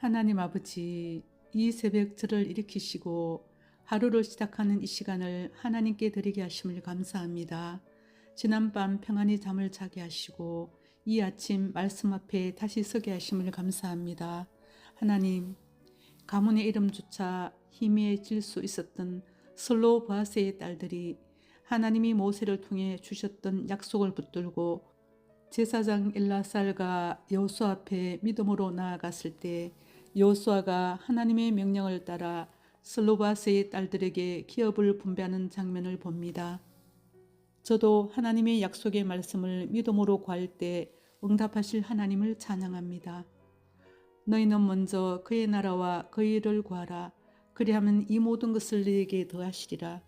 하나님 아버지, 이 새벽 저를 일으키시고 하루를 시작하는 이 시간을 하나님께 드리게 하심을 감사합니다. 지난밤 평안히 잠을 자게 하시고 이 아침 말씀 앞에 다시 서게 하심을 감사합니다. 하나님, 가문의 이름조차 희미해질 수 있었던 슬로바세의 딸들이 하나님이 모세를 통해 주셨던 약속을 붙들고 제사장 엘라살과 여호수아 앞에 믿음으로 나아갔을 때 여호수아가 하나님의 명령을 따라 슬로바세의 딸들에게 기업을 분배하는 장면을 봅니다. 저도 하나님의 약속의 말씀을 믿음으로 구할 때 응답하실 하나님을 찬양합니다. 너희는 먼저 그의 나라와 그의 일을 구하라. 그리하면 이 모든 것을 너희에게 더하시리라.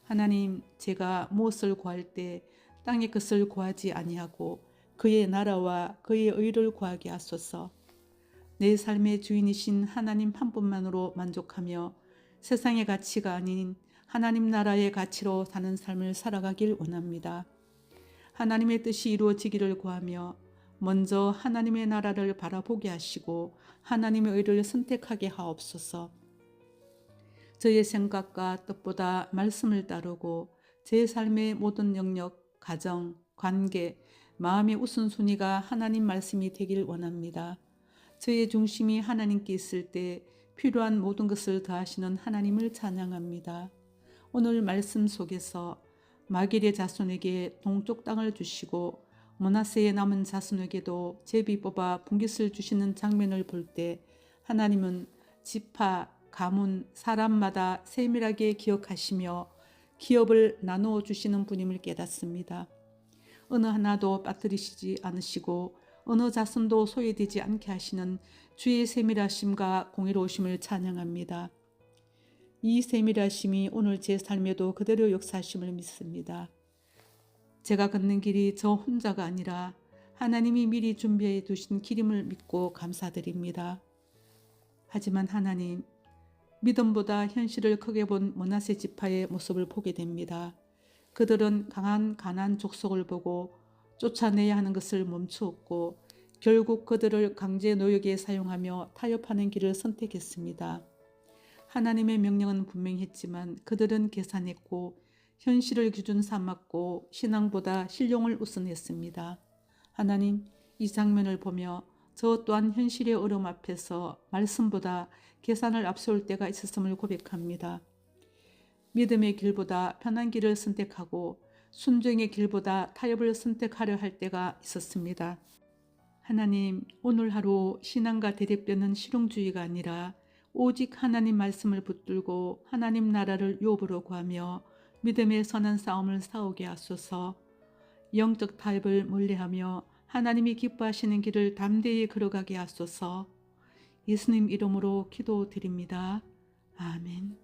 하나님, 제가 무엇을 구할 때 땅의 것을 구하지 아니하고 그의 나라와 그의 의를 구하게 하소서. 내 삶의 주인이신 하나님 한 분만으로 만족하며 세상의 가치가 아닌 하나님 나라의 가치로 사는 삶을 살아가길 원합니다. 하나님의 뜻이 이루어지기를 구하며 먼저 하나님의 나라를 바라보게 하시고 하나님의 의를 선택하게 하옵소서. 저의 생각과 뜻보다 말씀을 따르고 제 삶의 모든 영역, 가정, 관계, 마음의 우선순위가 하나님 말씀이 되길 원합니다. 저의 중심이 하나님께 있을 때 필요한 모든 것을 더하시는 하나님을 찬양합니다. 오늘 말씀 속에서 마길의 자손에게 동쪽 땅을 주시고 므낫세의 남은 자손에게도 제비 뽑아 분깃을 주시는 장면을 볼 때 하나님은 지파, 가문, 사람마다 세밀하게 기억하시며 기업을 나누어 주시는 분임을 깨닫습니다. 어느 하나도 빠뜨리시지 않으시고 어느 자손도 소외되지 않게 하시는 주의 세밀하심과 공의로우심을 찬양합니다. 이 세밀하심이 오늘 제 삶에도 그대로 역사하심을 믿습니다. 제가 걷는 길이 저 혼자가 아니라 하나님이 미리 준비해 두신 길임을 믿고 감사드립니다. 하지만 하나님, 믿음보다 현실을 크게 본 므낫세 지파의 모습을 보게 됩니다. 그들은 강한 가나안 족속을 보고 쫓아내야 하는 것을 멈추었고 결국 그들을 강제 노역에 사용하며 타협하는 길을 선택했습니다. 하나님의 명령은 분명히 했지만 그들은 계산했고 현실을 기준 삼았고 신앙보다 신용을 우선했습니다. 하나님, 이 장면을 보며 저 또한 현실의 어려움 앞에서 말씀보다 계산을 앞세울 때가 있었음을 고백합니다. 믿음의 길보다 편한 길을 선택하고 순종의 길보다 타협을 선택하려 할 때가 있었습니다. 하나님, 오늘 하루 신앙과 대립되는 실용주의가 아니라 오직 하나님 말씀을 붙들고 하나님 나라를 유업으로 구하며 믿음의 선한 싸움을 싸우게 하소서. 영적 타협을 멀리하며 하나님이 기뻐하시는 길을 담대히 걸어가게 하소서. 예수님 이름으로 기도드립니다. 아멘.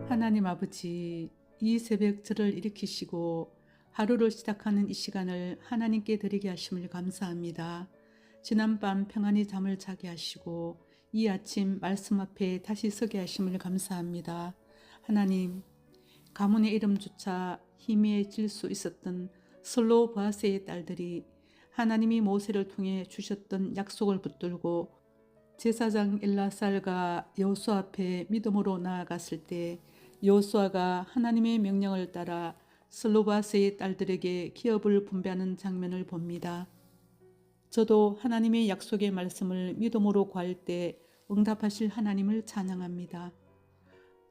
하나님 아버지, 이 새벽 저를 일으키시고 하루를 시작하는 이 시간을 하나님께 드리게 하심을 감사합니다. 지난밤 평안히 잠을 자게 하시고 이 아침 말씀 앞에 다시 서게 하심을 감사합니다. 하나님, 가문의 이름조차 희미해질 수 있었던 슬로바세의 딸들이 하나님이 모세를 통해 주셨던 약속을 붙들고 제사장 엘라살과 여호수아 앞에 믿음으로 나아갔을 때 여호수아가 하나님의 명령을 따라 슬로바세의 딸들에게 기업을 분배하는 장면을 봅니다. 저도 하나님의 약속의 말씀을 믿음으로 구할 때 응답하실 하나님을 찬양합니다.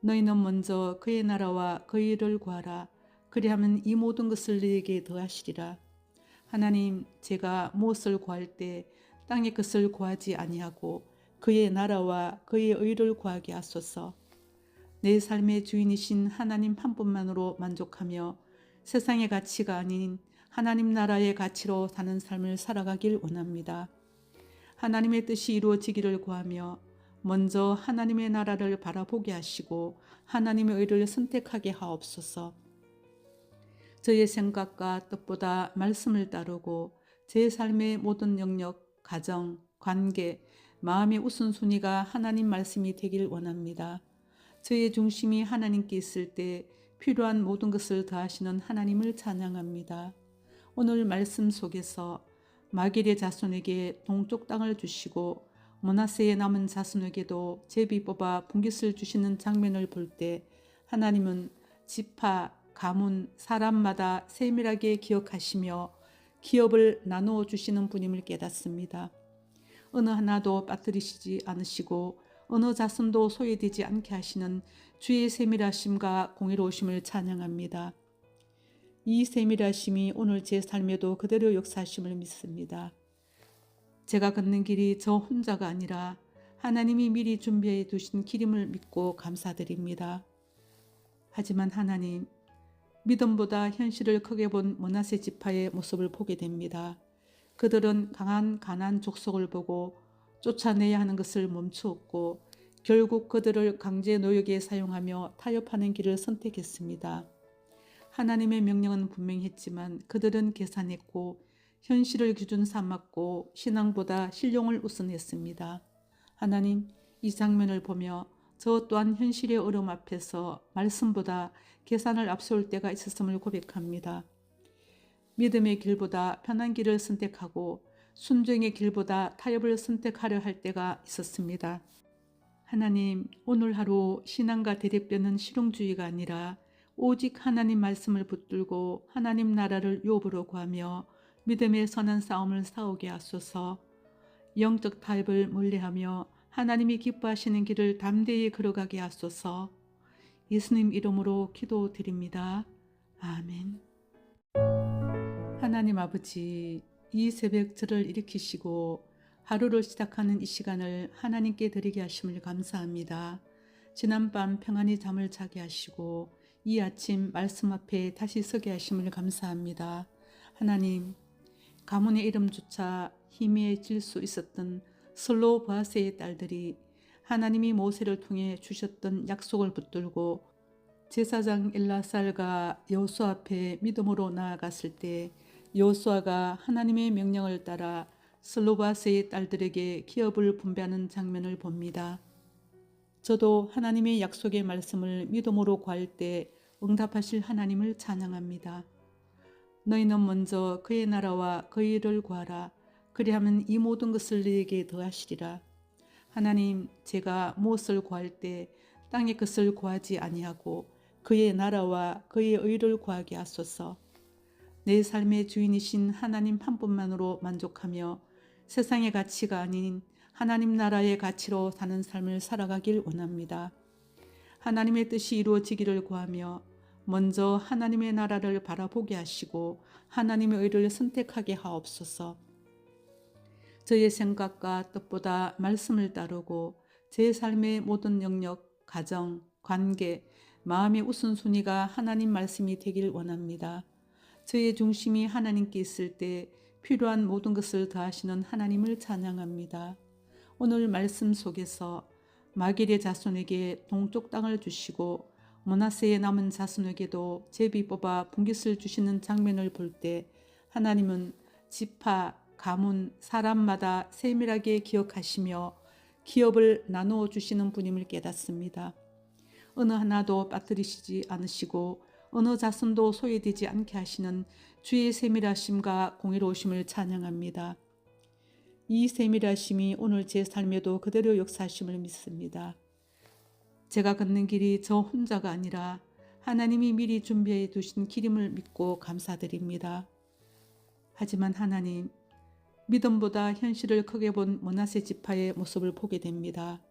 너희는 먼저 그의 나라와 그의 일을 구하라. 그리하면 이 모든 것을 너희에게 더하시리라. 하나님, 제가 무엇을 구할 때 땅의 것을 구하지 아니하고 그의 나라와 그의 의를 구하게 하소서. 내 삶의 주인이신 하나님 한 분만으로 만족하며 세상의 가치가 아닌 하나님 나라의 가치로 사는 삶을 살아가길 원합니다. 하나님의 뜻이 이루어지기를 구하며 먼저 하나님의 나라를 바라보게 하시고 하나님의 의를 선택하게 하옵소서. 저의 생각과 뜻보다 말씀을 따르고 제 삶의 모든 영역, 가정, 관계, 마음의 우선순위가 하나님 말씀이 되길 원합니다. 저의 중심이 하나님께 있을 때 필요한 모든 것을 더하시는 하나님을 찬양합니다. 오늘 말씀 속에서 마길의 자손에게 동쪽 땅을 주시고 므낫세의 남은 자손에게도 제비 뽑아 분깃을 주시는 장면을 볼 때 하나님은 지파, 가문, 사람마다 세밀하게 기억하시며 기업을 나누어 주시는 분임을 깨닫습니다. 어느 하나도 빠뜨리시지 않으시고 어느 자손도 소외되지 않게 하시는 주의 세밀하심과 공의로우심을 찬양합니다. 이 세밀하심이 오늘 제 삶에도 그대로 역사하심을 믿습니다. 제가 걷는 길이 저 혼자가 아니라 하나님이 미리 준비해 두신 길임을 믿고 감사드립니다. 하지만 하나님, 믿음보다 현실을 크게 본 므낫세 지파의 모습을 보게 됩니다. 그들은 강한 가나안 족속을 보고 쫓아내야 하는 것을 멈추었고 결국 그들을 강제 노역에 사용하며 타협하는 길을 선택했습니다. 하나님의 명령은 분명했지만 그들은 계산했고 현실을 기준 삼았고 신앙보다 실용을 우선했습니다. 하나님, 이 장면을 보며 저 또한 현실의 어려움 앞에서 말씀보다 계산을 앞세울 때가 있었음을 고백합니다. 믿음의 길보다 편한 길을 선택하고 순종의 길보다 타협을 선택하려 할 때가 있었습니다. 하나님, 오늘 하루 신앙과 대립되는 실용주의가 아니라 오직 하나님 말씀을 붙들고 하나님 나라를 유업으로 구하며 믿음의 선한 싸움을 싸우게 하소서. 영적 타협을 멀리하며 하나님이 기뻐하시는 길을 담대히 걸어가게 하소서. 예수님 이름으로 기도드립니다. 아멘. 하나님 아버지, 이 새벽 저를 일으키시고 하루를 시작하는 이 시간을 하나님께 드리게 하심을 감사합니다. 지난밤 평안히 잠을 자게 하시고 이 아침 말씀 앞에 다시 서게 하심을 감사합니다. 하나님, 가문의 이름조차 희미해질 수 있었던 슬로바세의 딸들이 하나님이 모세를 통해 주셨던 약속을 붙들고 제사장 엘라살과 여호수아 앞에 믿음으로 나아갔을 때 여호수아가 하나님의 명령을 따라 슬로바세의 딸들에게 기업을 분배하는 장면을 봅니다. 저도 하나님의 약속의 말씀을 믿음으로 구할 때 응답하실 하나님을 찬양합니다. 너희는 먼저 그의 나라와 그의 일을 구하라. 그리하면 이 모든 것을 너희에게 더하시리라. 하나님, 제가 무엇을 구할 때 땅의 것을 구하지 아니하고 그의 나라와 그의 의를 구하게 하소서. 내 삶의 주인이신 하나님 한 분만으로 만족하며 세상의 가치가 아닌 하나님 나라의 가치로 사는 삶을 살아가길 원합니다. 하나님의 뜻이 이루어지기를 구하며 먼저 하나님의 나라를 바라보게 하시고 하나님의 의를 선택하게 하옵소서. 저의 생각과 뜻보다 말씀을 따르고 제 삶의 모든 영역, 가정, 관계, 마음의 우선순위가 하나님 말씀이 되길 원합니다. 저의 중심이 하나님께 있을 때 필요한 모든 것을 더하시는 하나님을 찬양합니다. 오늘 말씀 속에서 마길의 자손에게 동쪽 땅을 주시고 므낫세의 남은 자손에게도 제비 뽑아 분깃을 주시는 장면을 볼 때 하나님은 지파, 가문, 사람마다 세밀하게 기억하시며 기업을 나누어 주시는 분임을 깨닫습니다. 어느 하나도 빠뜨리시지 않으시고 어느 자손도 소외되지 않게 하시는 주의 세밀하심과 공의로우심을 찬양합니다. 이 세밀하심이 오늘 제 삶에도 그대로 역사하심을 믿습니다. 제가 걷는 길이 저 혼자가 아니라 하나님이 미리 준비해 두신 길임을 믿고 감사드립니다. 하지만 하나님, 믿음보다 현실을 크게 본 므낫세 지파의 모습을 보게 됩니다.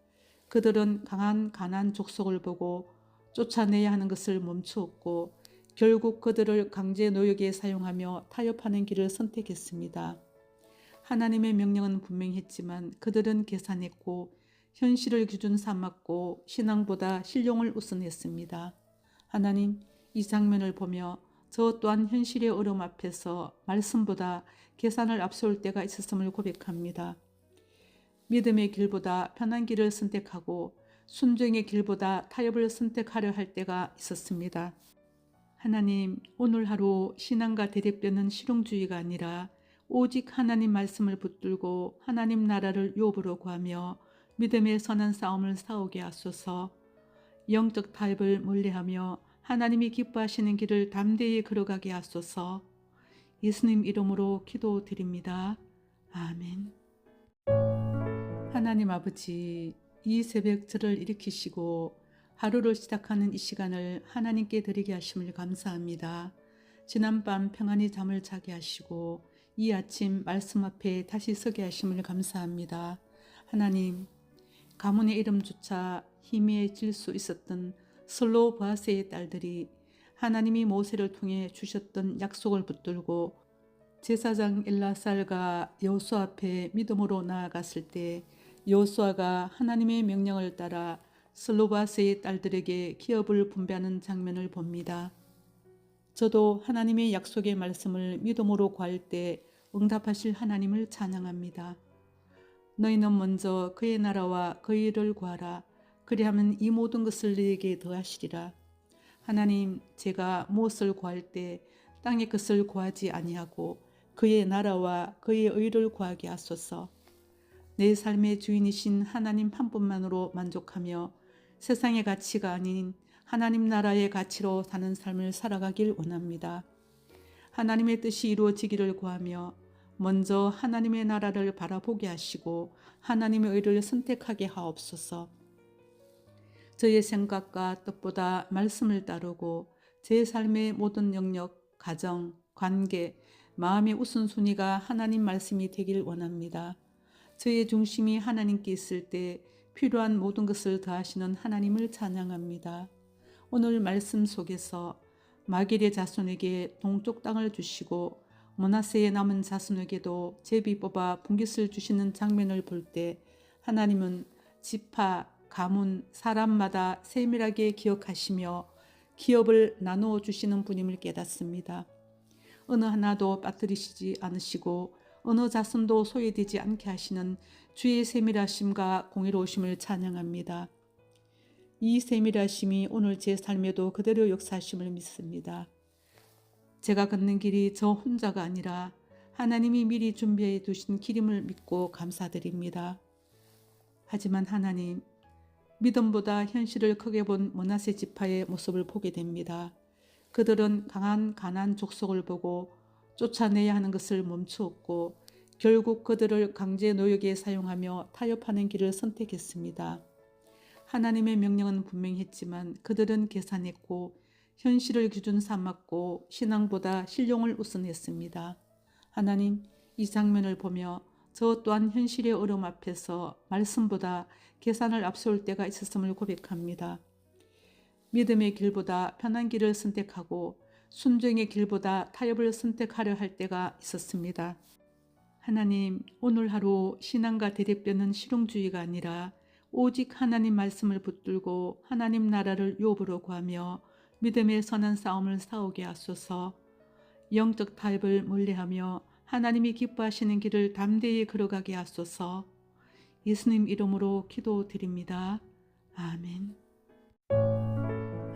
그들은 강한 가나안 족속을 보고 쫓아내야 하는 것을 멈추었고 결국 그들을 강제 노역에 사용하며 타협하는 길을 선택했습니다. 하나님의 명령은 분명했지만 그들은 계산했고 현실을 기준 삼았고 신앙보다 실용을 우선했습니다. 하나님, 이 장면을 보며 저 또한 현실의 어려움 앞에서 말씀보다 계산을 앞세울 때가 있었음을 고백합니다. 믿음의 길보다 편한 길을 선택하고 순종의 길보다 타협을 선택하려 할 때가 있었습니다. 하나님, 오늘 하루 신앙과 대립되는 실용주의가 아니라 오직 하나님 말씀을 붙들고 하나님 나라를 유업으로 구하며 믿음의 선한 싸움을 싸우게 하소서. 영적 타협을 멀리하며 하나님이 기뻐하시는 길을 담대히 걸어가게 하소서. 예수님 이름으로 기도드립니다. 아멘. 하나님 아버지, 이 새벽 저를 일으키시고 하루를 시작하는 이 시간을 하나님께 드리게 하심을 감사합니다. 지난밤 평안히 잠을 자게 하시고 이 아침 말씀 앞에 다시 서게 하심을 감사합니다. 하나님, 가문의 이름조차 희미해질 수 있었던 슬로바세의 딸들이 하나님이 모세를 통해 주셨던 약속을 붙들고 제사장 엘라살과 여호수아 앞에 믿음으로 나아갔을 때 여호수아가 하나님의 명령을 따라 슬로바세의 딸들에게 기업을 분배하는 장면을 봅니다. 저도 하나님의 약속의 말씀을 믿음으로 구할 때 응답하실 하나님을 찬양합니다. 너희는 먼저 그의 나라와 그의 일을 구하라. 그리하면 이 모든 것을 너희에게 더하시리라. 하나님, 제가 무엇을 구할 때 땅의 것을 구하지 아니하고 그의 나라와 그의 의를 구하게 하소서. 내 삶의 주인이신 하나님 한 분만으로 만족하며 세상의 가치가 아닌 하나님 나라의 가치로 사는 삶을 살아가길 원합니다. 하나님의 뜻이 이루어지기를 구하며 먼저 하나님의 나라를 바라보게 하시고 하나님의 의를 선택하게 하옵소서. 저의 생각과 뜻보다 말씀을 따르고 제 삶의 모든 영역, 가정, 관계, 마음의 우선순위가 하나님 말씀이 되길 원합니다. 저의 중심이 하나님께 있을 때 필요한 모든 것을 더하시는 하나님을 찬양합니다. 오늘 말씀 속에서 마길의 자손에게 동쪽 땅을 주시고 므낫세의 남은 자손에게도 제비 뽑아 분깃을 주시는 장면을 볼 때 하나님은 지파, 가문, 사람마다 세밀하게 기억하시며 기업을 나누어 주시는 분임을 깨닫습니다. 어느 하나도 빠뜨리시지 않으시고 어느 자손도 소외되지 않게 하시는 주의 세밀하심과 공의로우심을 찬양합니다. 이 세밀하심이 오늘 제 삶에도 그대로 역사하심을 믿습니다. 제가 걷는 길이 저 혼자가 아니라 하나님이 미리 준비해 두신 길임을 믿고 감사드립니다. 하지만 하나님, 믿음보다 현실을 크게 본 므낫세 지파의 모습을 보게 됩니다. 그들은 강한 가나안 족속을 보고 쫓아내야 하는 것을 멈추었고 결국 그들을 강제 노역에 사용하며 타협하는 길을 선택했습니다. 하나님의 명령은 분명히 했지만 그들은 계산했고 현실을 기준 삼았고 신앙보다 신용을 우선했습니다. 하나님, 이 장면을 보며 저 또한 현실의 어려움 앞에서 말씀보다 계산을 앞세울 때가 있었음을 고백합니다. 믿음의 길보다 편한 길을 선택하고 순종의 길보다 타협을 선택하려 할 때가 있었습니다. 하나님, 오늘 하루 신앙과 대립되는 실용주의가 아니라 오직 하나님 말씀을 붙들고 하나님 나라를 유업으로 구하며 믿음의 선한 싸움을 싸우게 하소서. 영적 타협을 멀리하며 하나님이 기뻐하시는 길을 담대히 걸어가게 하소서. 예수님 이름으로 기도드립니다. 아멘.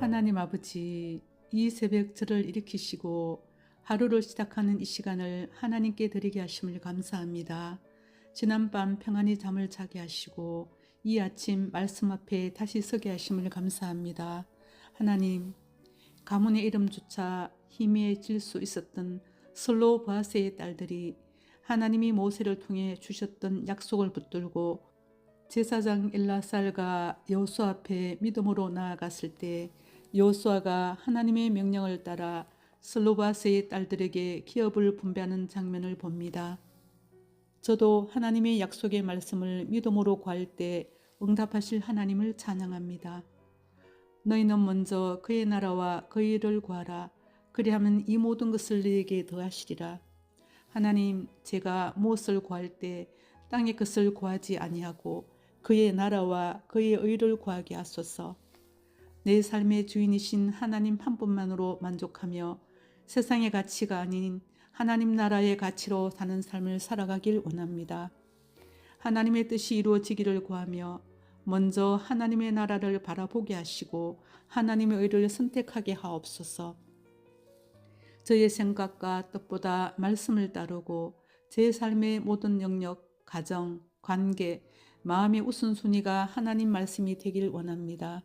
하나님 아버지, 이 새벽 저를 일으키시고 하루를 시작하는 이 시간을 하나님께 드리게 하심을 감사합니다. 지난밤 평안히 잠을 자게 하시고 이 아침 말씀 앞에 다시 서게 하심을 감사합니다. 하나님, 가문의 이름조차 희미해질 수 있었던 슬로바세의 딸들이 하나님이 모세를 통해 주셨던 약속을 붙들고 제사장 엘라살과 여호수아 앞에 믿음으로 나아갔을 때 여호수아가 하나님의 명령을 따라 슬로바세의 딸들에게 기업을 분배하는 장면을 봅니다. 저도 하나님의 약속의 말씀을 믿음으로 구할 때 응답하실 하나님을 찬양합니다. 너희는 먼저 그의 나라와 그의 일을 구하라. 그리하면 이 모든 것을 너희에게 더하시리라. 하나님, 제가 무엇을 구할 때 땅의 것을 구하지 아니하고 그의 나라와 그의 의를 구하게 하소서. 내 삶의 주인이신 하나님 한 분만으로 만족하며 세상의 가치가 아닌 하나님 나라의 가치로 사는 삶을 살아가길 원합니다. 하나님의 뜻이 이루어지기를 구하며 먼저 하나님의 나라를 바라보게 하시고 하나님의 의를 선택하게 하옵소서. 저의 생각과 뜻보다 말씀을 따르고 제 삶의 모든 영역, 가정, 관계, 마음의 우선순위가 하나님 말씀이 되길 원합니다.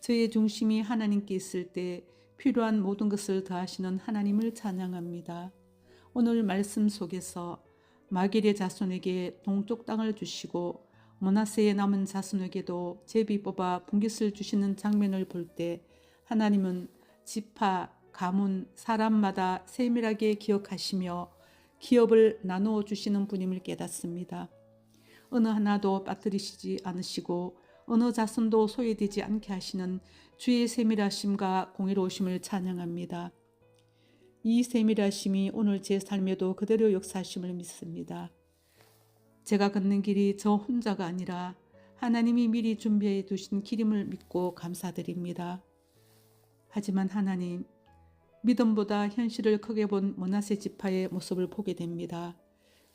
저의 중심이 하나님께 있을 때 필요한 모든 것을 더하시는 하나님을 찬양합니다. 오늘 말씀 속에서 마길의 자손에게 동쪽 땅을 주시고 므낫세의 남은 자손에게도 제비 뽑아 분깃을 주시는 장면을 볼 때 하나님은 지파, 가문, 사람마다 세밀하게 기억하시며 기업을 나누어 주시는 분임을 깨닫습니다. 어느 하나도 빠뜨리시지 않으시고 어느 자손도 소외되지 않게 하시는 주의 세밀하심과 공의로우심을 찬양합니다. 이 세밀하심이 오늘 제 삶에도 그대로 역사하심을 믿습니다. 제가 걷는 길이 저 혼자가 아니라 하나님이 미리 준비해 두신 길임을 믿고 감사드립니다. 하지만 하나님, 믿음보다 현실을 크게 본 므낫세 지파의 모습을 보게 됩니다.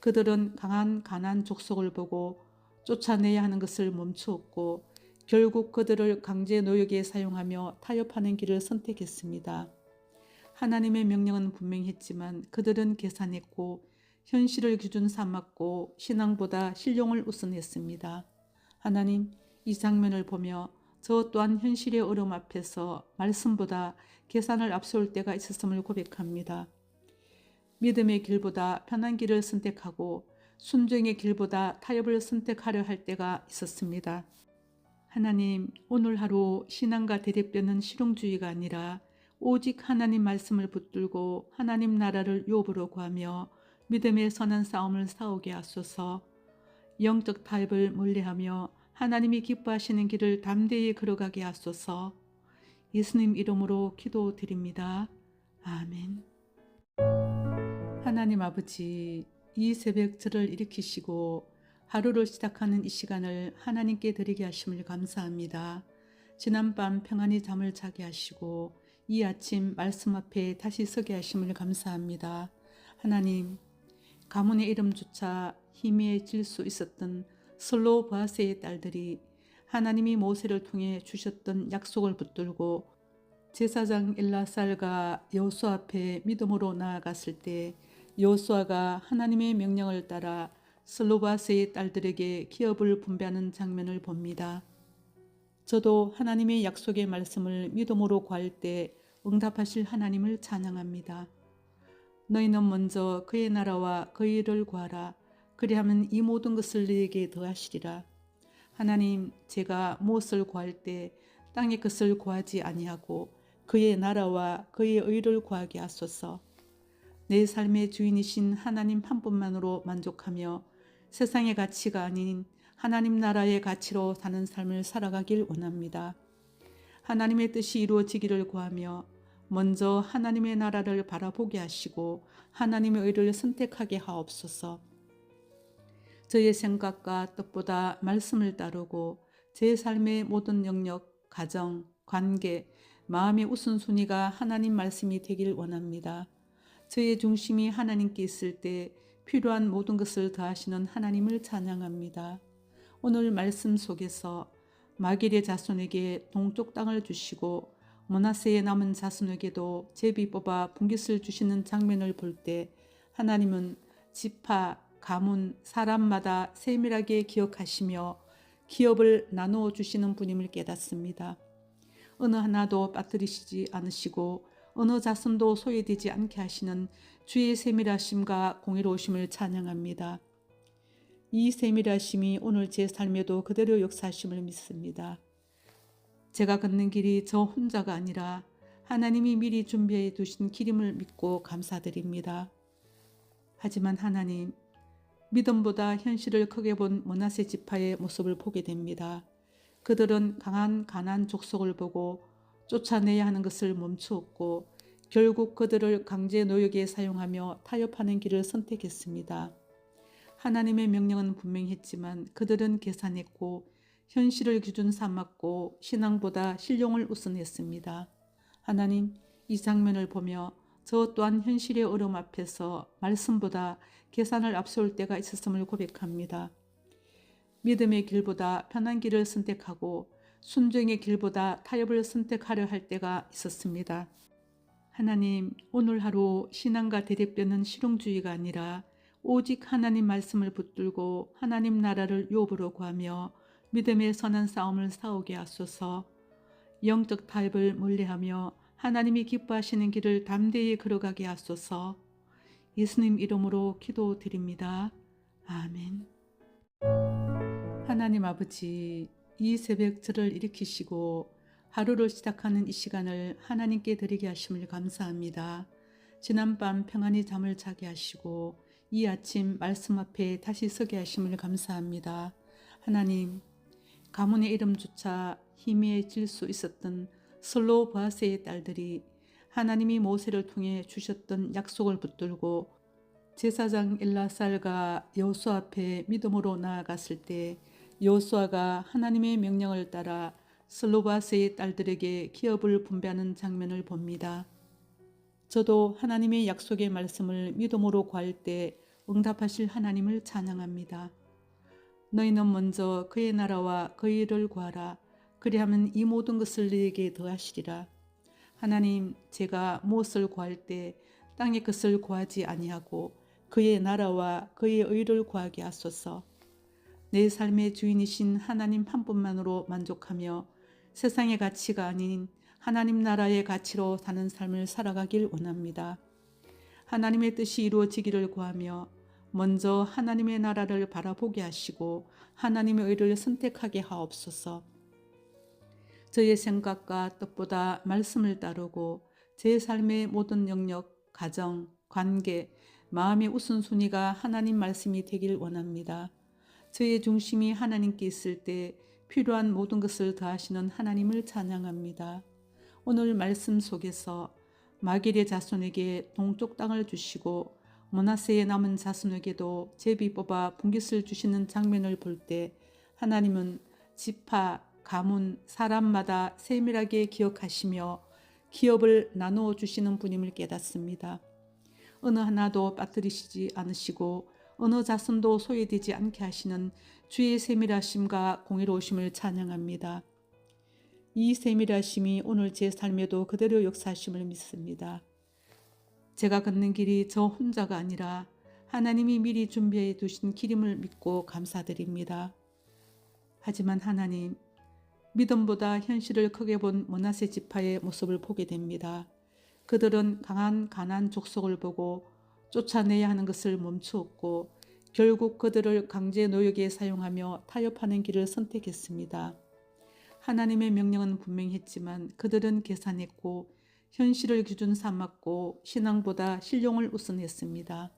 그들은 강한 가나안 족속을 보고 쫓아내야 하는 것을 멈추었고 결국 그들을 강제 노역에 사용하며 타협하는 길을 선택했습니다. 하나님의 명령은 분명했지만 그들은 계산했고 현실을 기준 삼았고 신앙보다 실용을 우선했습니다. 하나님, 이 장면을 보며 저 또한 현실의 어려움 앞에서 말씀보다 계산을 앞세울 때가 있었음을 고백합니다. 믿음의 길보다 편한 길을 선택하고 순종의 길보다 타협을 선택하려 할 때가 있었습니다. 하나님, 오늘 하루 신앙과 대립되는 실용주의가 아니라 오직 하나님 말씀을 붙들고 하나님 나라를 유업으로 구하며 믿음의 선한 싸움을 싸우게 하소서. 영적 타협을 멀리하며 하나님이 기뻐하시는 길을 담대히 걸어가게 하소서. 예수님 이름으로 기도드립니다. 아멘. 하나님 아버지, 이 새벽 저를 일으키시고 하루를 시작하는 이 시간을 하나님께 드리게 하심을 감사합니다. 지난밤 평안히 잠을 자게 하시고 이 아침 말씀 앞에 다시 서게 하심을 감사합니다. 하나님, 가문의 이름조차 희미해질 수 있었던 슬로바세의 딸들이 하나님이 모세를 통해 주셨던 약속을 붙들고 제사장 엘라살과 여호수아 앞에 믿음으로 나아갔을 때 여호수아가 하나님의 명령을 따라 슬로바세의 딸들에게 기업을 분배하는 장면을 봅니다. 저도 하나님의 약속의 말씀을 믿음으로 구할 때 응답하실 하나님을 찬양합니다. 너희는 먼저 그의 나라와 그의 일을 구하라. 그리하면 이 모든 것을 너희에게 더하시리라. 하나님, 제가 무엇을 구할 때 땅의 것을 구하지 아니하고 그의 나라와 그의 의를 구하게 하소서. 내 삶의 주인이신 하나님 한 분만으로 만족하며 세상의 가치가 아닌 하나님 나라의 가치로 사는 삶을 살아가길 원합니다. 하나님의 뜻이 이루어지기를 구하며 먼저 하나님의 나라를 바라보게 하시고 하나님의 의를 선택하게 하옵소서. 저의 생각과 뜻보다 말씀을 따르고 제 삶의 모든 영역, 가정, 관계, 마음의 우선순위가 하나님 말씀이 되길 원합니다. 저의 중심이 하나님께 있을 때 필요한 모든 것을 더하시는 하나님을 찬양합니다. 오늘 말씀 속에서 마길의 자손에게 동쪽 땅을 주시고 므낫세의 남은 자손에게도 제비 뽑아 분깃을 주시는 장면을 볼 때 하나님은 지파, 가문, 사람마다 세밀하게 기억하시며 기업을 나누어 주시는 분임을 깨닫습니다. 어느 하나도 빠뜨리시지 않으시고 어느 자손도 소외되지 않게 하시는 주의 세밀하심과 공의로우심을 찬양합니다. 이 세밀하심이 오늘 제 삶에도 그대로 역사하심을 믿습니다. 제가 걷는 길이 저 혼자가 아니라 하나님이 미리 준비해 두신 길임을 믿고 감사드립니다. 하지만 하나님, 믿음보다 현실을 크게 본 므낫세 지파의 모습을 보게 됩니다. 그들은 강한 가나안 족속을 보고 쫓아내야 하는 것을 멈추었고 결국 그들을 강제 노역에 사용하며 타협하는 길을 선택했습니다. 하나님의 명령은 분명했지만 그들은 계산했고 현실을 기준 삼았고 신앙보다 실용을 우선했습니다. 하나님, 이 장면을 보며 저 또한 현실의 어려움 앞에서 말씀보다 계산을 앞세울 때가 있었음을 고백합니다. 믿음의 길보다 편한 길을 선택하고 순종의 길보다 타협을 선택하려 할 때가 있었습니다. 하나님, 오늘 하루 신앙과 대립되는 실용주의가 아니라 오직 하나님 말씀을 붙들고 하나님 나라를 유업으로 구하며 믿음의 선한 싸움을 싸우게 하소서. 영적 타협을 멀리하며 하나님이 기뻐하시는 길을 담대히 걸어가게 하소서. 예수님 이름으로 기도드립니다. 아멘. 하나님 아버지, 이 새벽 저를 일으키시고 하루를 시작하는 이 시간을 하나님께 드리게 하심을 감사합니다. 지난밤 평안히 잠을 자게 하시고 이 아침 말씀 앞에 다시 서게 하심을 감사합니다. 하나님, 가문의 이름조차 희미해질 수 있었던 슬로바세의 딸들이 하나님이 모세를 통해 주셨던 약속을 붙들고 제사장 엘라살과 여호수아 앞에 믿음으로 나아갔을 때 여호수아가 하나님의 명령을 따라 슬로바세의 딸들에게 기업을 분배하는 장면을 봅니다. 저도 하나님의 약속의 말씀을 믿음으로 구할 때 응답하실 하나님을 찬양합니다. 너희는 먼저 그의 나라와 그의 일을 구하라. 그리하면 이 모든 것을 너희에게 더하시리라. 하나님, 제가 무엇을 구할 때 땅의 것을 구하지 아니하고 그의 나라와 그의 의를 구하게 하소서. 내 삶의 주인이신 하나님 한 분만으로 만족하며 세상의 가치가 아닌 하나님 나라의 가치로 사는 삶을 살아가길 원합니다. 하나님의 뜻이 이루어지기를 구하며 먼저 하나님의 나라를 바라보게 하시고 하나님의 의를 선택하게 하옵소서. 저의 생각과 뜻보다 말씀을 따르고 제 삶의 모든 영역, 가정, 관계, 마음의 우선순위가 하나님 말씀이 되길 원합니다. 저의 중심이 하나님께 있을 때 필요한 모든 것을 더하시는 하나님을 찬양합니다. 오늘 말씀 속에서 마길의 자손에게 동쪽 땅을 주시고 므낫세의 남은 자손에게도 제비 뽑아 분깃을 주시는 장면을 볼 때 하나님은 지파, 가문, 사람마다 세밀하게 기억하시며 기업을 나누어 주시는 분임을 깨닫습니다. 어느 하나도 빠뜨리시지 않으시고 어느 자손도 소외되지 않게 하시는 주의 세밀하심과 공의로우심을 찬양합니다. 이 세밀하심이 오늘 제 삶에도 그대로 역사하심을 믿습니다. 제가 걷는 길이 저 혼자가 아니라 하나님이 미리 준비해 두신 길임을 믿고 감사드립니다. 하지만 하나님, 믿음보다 현실을 크게 본 므낫세 지파의 모습을 보게 됩니다. 그들은 강한 가나안 족속을 보고 쫓아내야 하는 것을 멈추었고 결국 그들을 강제 노역에 사용하며 타협하는 길을 선택했습니다. 하나님의 명령은 분명히 했지만 그들은 계산했고 현실을 기준 삼았고 신앙보다 실용을 우선했습니다.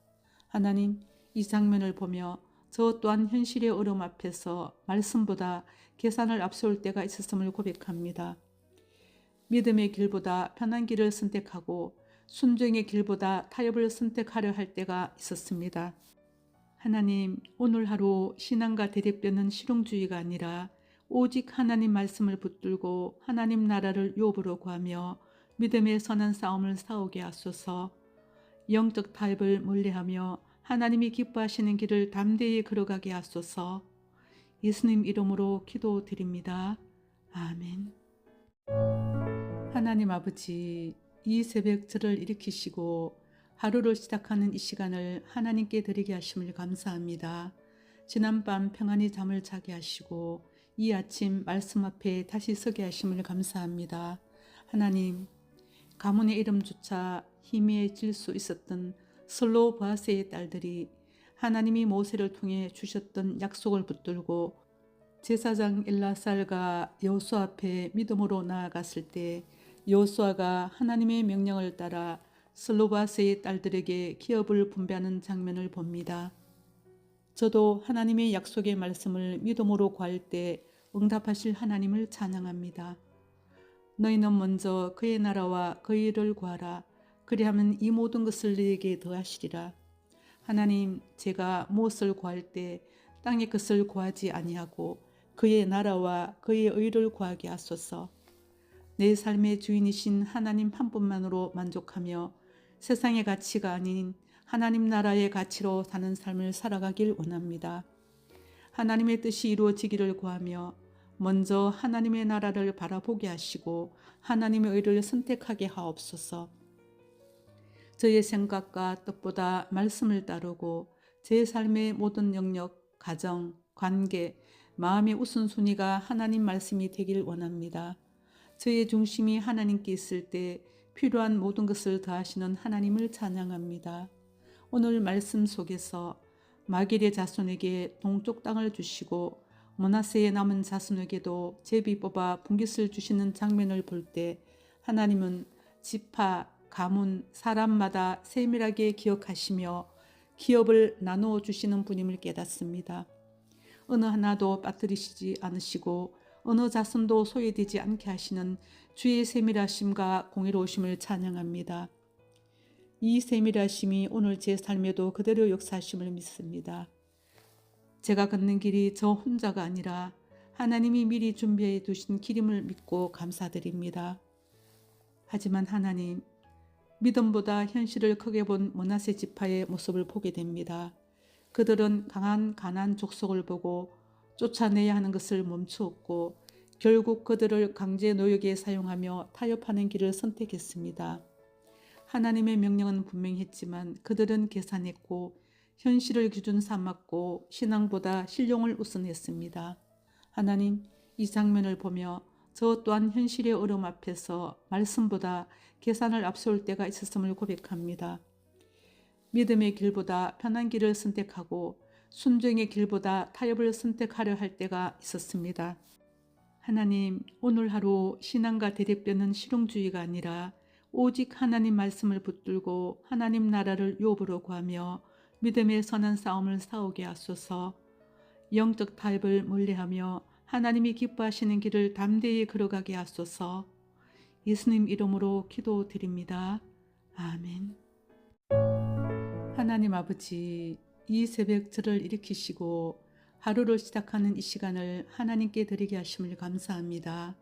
하나님, 이 장면을 보며 저 또한 현실의 어려움 앞에서 말씀보다 계산을 앞세울 때가 있었음을 고백합니다. 믿음의 길보다 편한 길을 선택하고 순종의 길보다 타협을 선택하려 할 때가 있었습니다. 하나님, 오늘 하루 신앙과 대립되는 실용주의가 아니라 오직 하나님 말씀을 붙들고 하나님 나라를 유업으로 구하며 믿음의 선한 싸움을 싸우게 하소서. 영적 타협을 멀리하며 하나님이 기뻐하시는 길을 담대히 걸어가게 하소서. 예수님 이름으로 기도드립니다. 아멘. 하나님 아버지, 이 새벽 저를 일으키시고 하루를 시작하는 이 시간을 하나님께 드리게 하심을 감사합니다. 지난밤 평안히 잠을 자게 하시고 이 아침 말씀 앞에 다시 서게 하심을 감사합니다. 하나님, 가문의 이름조차 희미해질 수 있었던 슬로바세의 딸들이 하나님이 모세를 통해 주셨던 약속을 붙들고 제사장 엘라살과 여호수아 앞에 믿음으로 나아갔을 때 여호수아가 하나님의 명령을 따라 슬로바세의 딸들에게 기업을 분배하는 장면을 봅니다. 저도 하나님의 약속의 말씀을 믿음으로 구할 때 응답하실 하나님을 찬양합니다. 너희는 먼저 그의 나라와 그의 일을 구하라. 그리하면 이 모든 것을 너희에게 더하시리라. 하나님, 제가 무엇을 구할 때 땅의 것을 구하지 아니하고 그의 나라와 그의 의를 구하게 하소서. 내 삶의 주인이신 하나님 한 분만으로 만족하며 세상의 가치가 아닌 하나님 나라의 가치로 사는 삶을 살아가길 원합니다. 하나님의 뜻이 이루어지기를 구하며 먼저 하나님의 나라를 바라보게 하시고 하나님의 의를 선택하게 하옵소서. 저의 생각과 뜻보다 말씀을 따르고 제 삶의 모든 영역, 가정, 관계, 마음의 우선순위가 하나님 말씀이 되길 원합니다. 저의 중심이 하나님께 있을 때 필요한 모든 것을 더하시는 하나님을 찬양합니다. 오늘 말씀 속에서 마길의 자손에게 동쪽 땅을 주시고 므낫세의 남은 자손에게도 제비 뽑아 분깃을 주시는 장면을 볼 때 하나님은 지파, 가문, 사람마다 세밀하게 기억하시며 기업을 나누어 주시는 분임을 깨닫습니다. 어느 하나도 빠뜨리시지 않으시고 어느 자손도 소외되지 않게 하시는 주의 세밀하심과 공의로우심을 찬양합니다. 이 세밀하심이 오늘 제 삶에도 그대로 역사하심을 믿습니다. 제가 걷는 길이 저 혼자가 아니라 하나님이 미리 준비해 두신 길임을 믿고 감사드립니다. 하지만 하나님, 믿음보다 현실을 크게 본 므낫세 지파의 모습을 보게 됩니다. 그들은 강한 가나안 족속을 보고 쫓아내야 하는 것을 멈추었고 결국 그들을 강제 노역에 사용하며 타협하는 길을 선택했습니다. 하나님의 명령은 분명했지만 그들은 계산했고 현실을 기준 삼았고 신앙보다 실용을 우선했습니다. 하나님, 이 장면을 보며 저 또한 현실의 어려움 앞에서 말씀보다 계산을 앞세울 때가 있었음을 고백합니다. 믿음의 길보다 편한 길을 선택하고 순종의 길보다 타협을 선택하려 할 때가 있었습니다. 하나님, 오늘 하루 신앙과 대립되는 실용주의가 아니라 오직 하나님 말씀을 붙들고 하나님 나라를 유업으로 구하며 믿음의 선한 싸움을 싸우게 하소서. 영적 타협을 멀리하며 하나님이 기뻐하시는 길을 담대히 걸어가게 하소서. 예수님 이름으로 기도드립니다. 아멘. 하나님 아버지, 이 새벽 저를 일으키시고 하루를 시작하는 이 시간을 하나님께 드리게 하심을 감사합니다.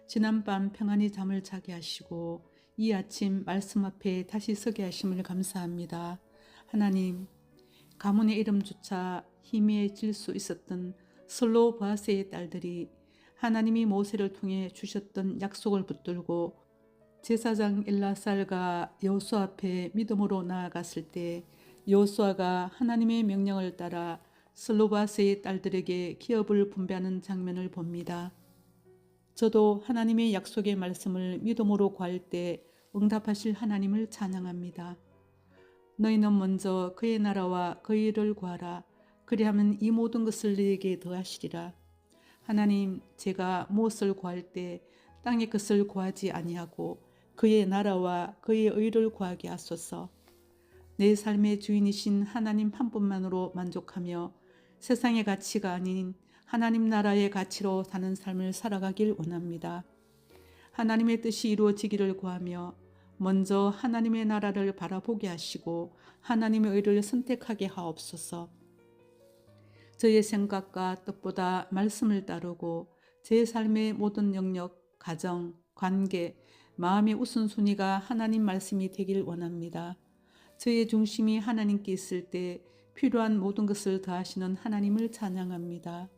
지난밤 평안히 잠을 자게 하시고 이 아침 말씀 앞에 다시 서게 하심을 감사합니다. 하나님, 가문의 이름조차 희미해질 수 있었던 슬로바세의 딸들이 하나님이 모세를 통해 주셨던 약속을 붙들고 제사장 엘라살과 여호수아 앞에 믿음으로 나아갔을 때 여호수아가 하나님의 명령을 따라 슬로바세의 딸들에게 기업을 분배하는 장면을 봅니다. 저도 하나님의 약속의 말씀을 믿음으로 구할 때 응답하실 하나님을 찬양합니다. 너희는 먼저 그의 나라와 그의 일을 구하라. 그리하면 이 모든 것을 너희에게 더하시리라. 하나님, 제가 무엇을 구할 때 땅의 것을 구하지 아니하고 그의 나라와 그의 의를 구하게 하소서. 내 삶의 주인이신 하나님 한 분만으로 만족하며 세상의 가치가 아닌 하나님 나라의 가치로 사는 삶을 살아가길 원합니다. 하나님의 뜻이 이루어지기를 구하며 먼저 하나님의 나라를 바라보게 하시고 하나님의 의를 선택하게 하옵소서. 저의 생각과 뜻보다 말씀을 따르고 제 삶의 모든 영역, 가정, 관계, 마음의 우선순위가 하나님 말씀이 되길 원합니다. 저의 중심이 하나님께 있을 때 필요한 모든 것을 더하시는 하나님을 찬양합니다.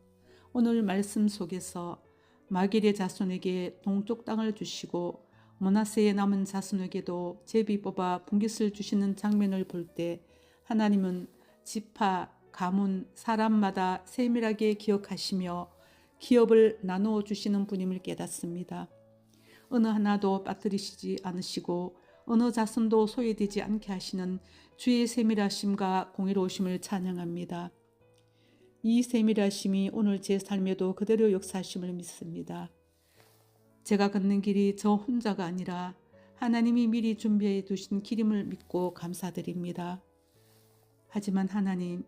오늘 말씀 속에서 마길의 자손에게 동쪽 땅을 주시고 므낫세의 남은 자손에게도 제비 뽑아 분깃을 주시는 장면을 볼 때 하나님은 지파, 가문, 사람마다 세밀하게 기억하시며 기업을 나누어 주시는 분임을 깨닫습니다. 어느 하나도 빠뜨리시지 않으시고 어느 자손도 소외되지 않게 하시는 주의 세밀하심과 공의로우심을 찬양합니다. 이 세밀하심이 오늘 제 삶에도 그대로 역사하심을 믿습니다. 제가 걷는 길이 저 혼자가 아니라 하나님이 미리 준비해 두신 길임을 믿고 감사드립니다. 하지만 하나님,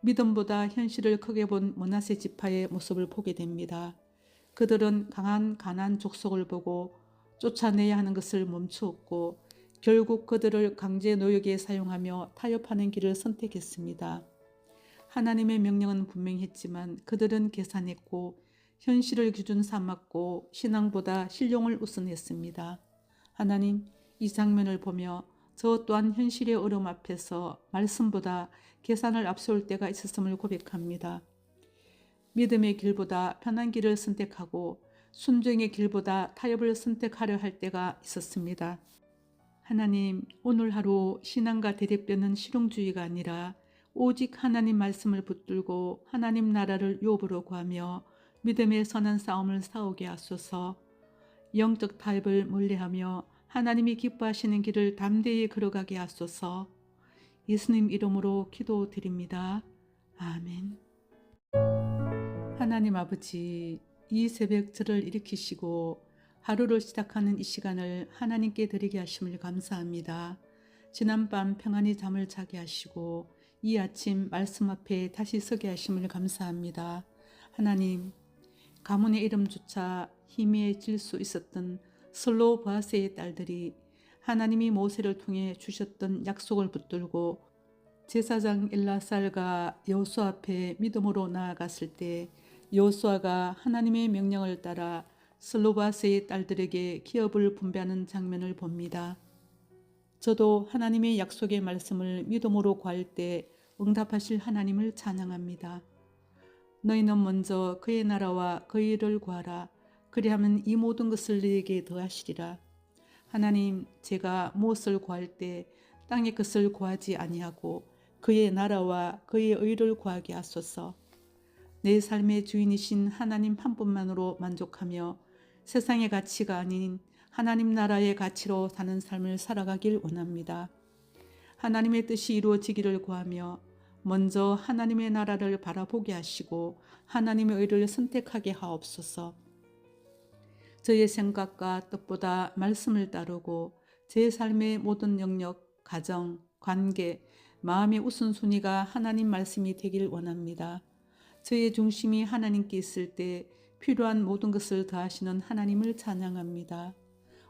믿음보다 현실을 크게 본 므낫세 지파의 모습을 보게 됩니다. 그들은 강한 가나안 족속을 보고 쫓아내야 하는 것을 멈추었고 결국 그들을 강제 노역에 사용하며 타협하는 길을 선택했습니다. 하나님의 명령은 분명했지만 그들은 계산했고 현실을 기준 삼았고 신앙보다 실용을 우선했습니다. 하나님, 이 장면을 보며 저 또한 현실의 어려움 앞에서 말씀보다 계산을 앞세울 때가 있었음을 고백합니다. 믿음의 길보다 편한 길을 선택하고 순종의 길보다 타협을 선택하려 할 때가 있었습니다. 하나님, 오늘 하루 신앙과 대립되는 실용주의가 아니라 오직 하나님 말씀을 붙들고 하나님 나라를 유업으로 구하며 믿음의 선한 싸움을 싸우게 하소서. 영적 타협을 멀리하며 하나님이 기뻐하시는 길을 담대히 걸어가게 하소서. 예수님 이름으로 기도드립니다. 아멘. 하나님 아버지, 이 새벽 저를 일으키시고 하루를 시작하는 이 시간을 하나님께 드리게 하심을 감사합니다. 지난밤 평안히 잠을 자게 하시고 이 아침 말씀 앞에 다시 서게 하심을 감사합니다. 하나님, 가문의 이름조차 희미해질 수 있었던 슬로바세의 딸들이 하나님이 모세를 통해 주셨던 약속을 붙들고 제사장 엘라살과 여호수아 앞에 믿음으로 나아갔을 때 여호수아가 하나님의 명령을 따라 슬로바세의 딸들에게 기업을 분배하는 장면을 봅니다. 저도 하나님의 약속의 말씀을 믿음으로 구할 때 응답하실 하나님을 찬양합니다. 너희는 먼저 그의 나라와 그의 일을 구하라. 그리하면 이 모든 것을 너희에게 더하시리라. 하나님, 제가 무엇을 구할 때 땅의 것을 구하지 아니하고 그의 나라와 그의 의를 구하게 하소서. 내 삶의 주인이신 하나님 한 분만으로 만족하며 세상의 가치가 아닌 하나님 나라의 가치로 사는 삶을 살아가길 원합니다. 하나님의 뜻이 이루어지기를 구하며 먼저 하나님의 나라를 바라보게 하시고 하나님의 의를 선택하게 하옵소서. 저의 생각과 뜻보다 말씀을 따르고 제 삶의 모든 영역, 가정, 관계, 마음의 우선순위가 하나님 말씀이 되길 원합니다. 저의 중심이 하나님께 있을 때 필요한 모든 것을 더하시는 하나님을 찬양합니다.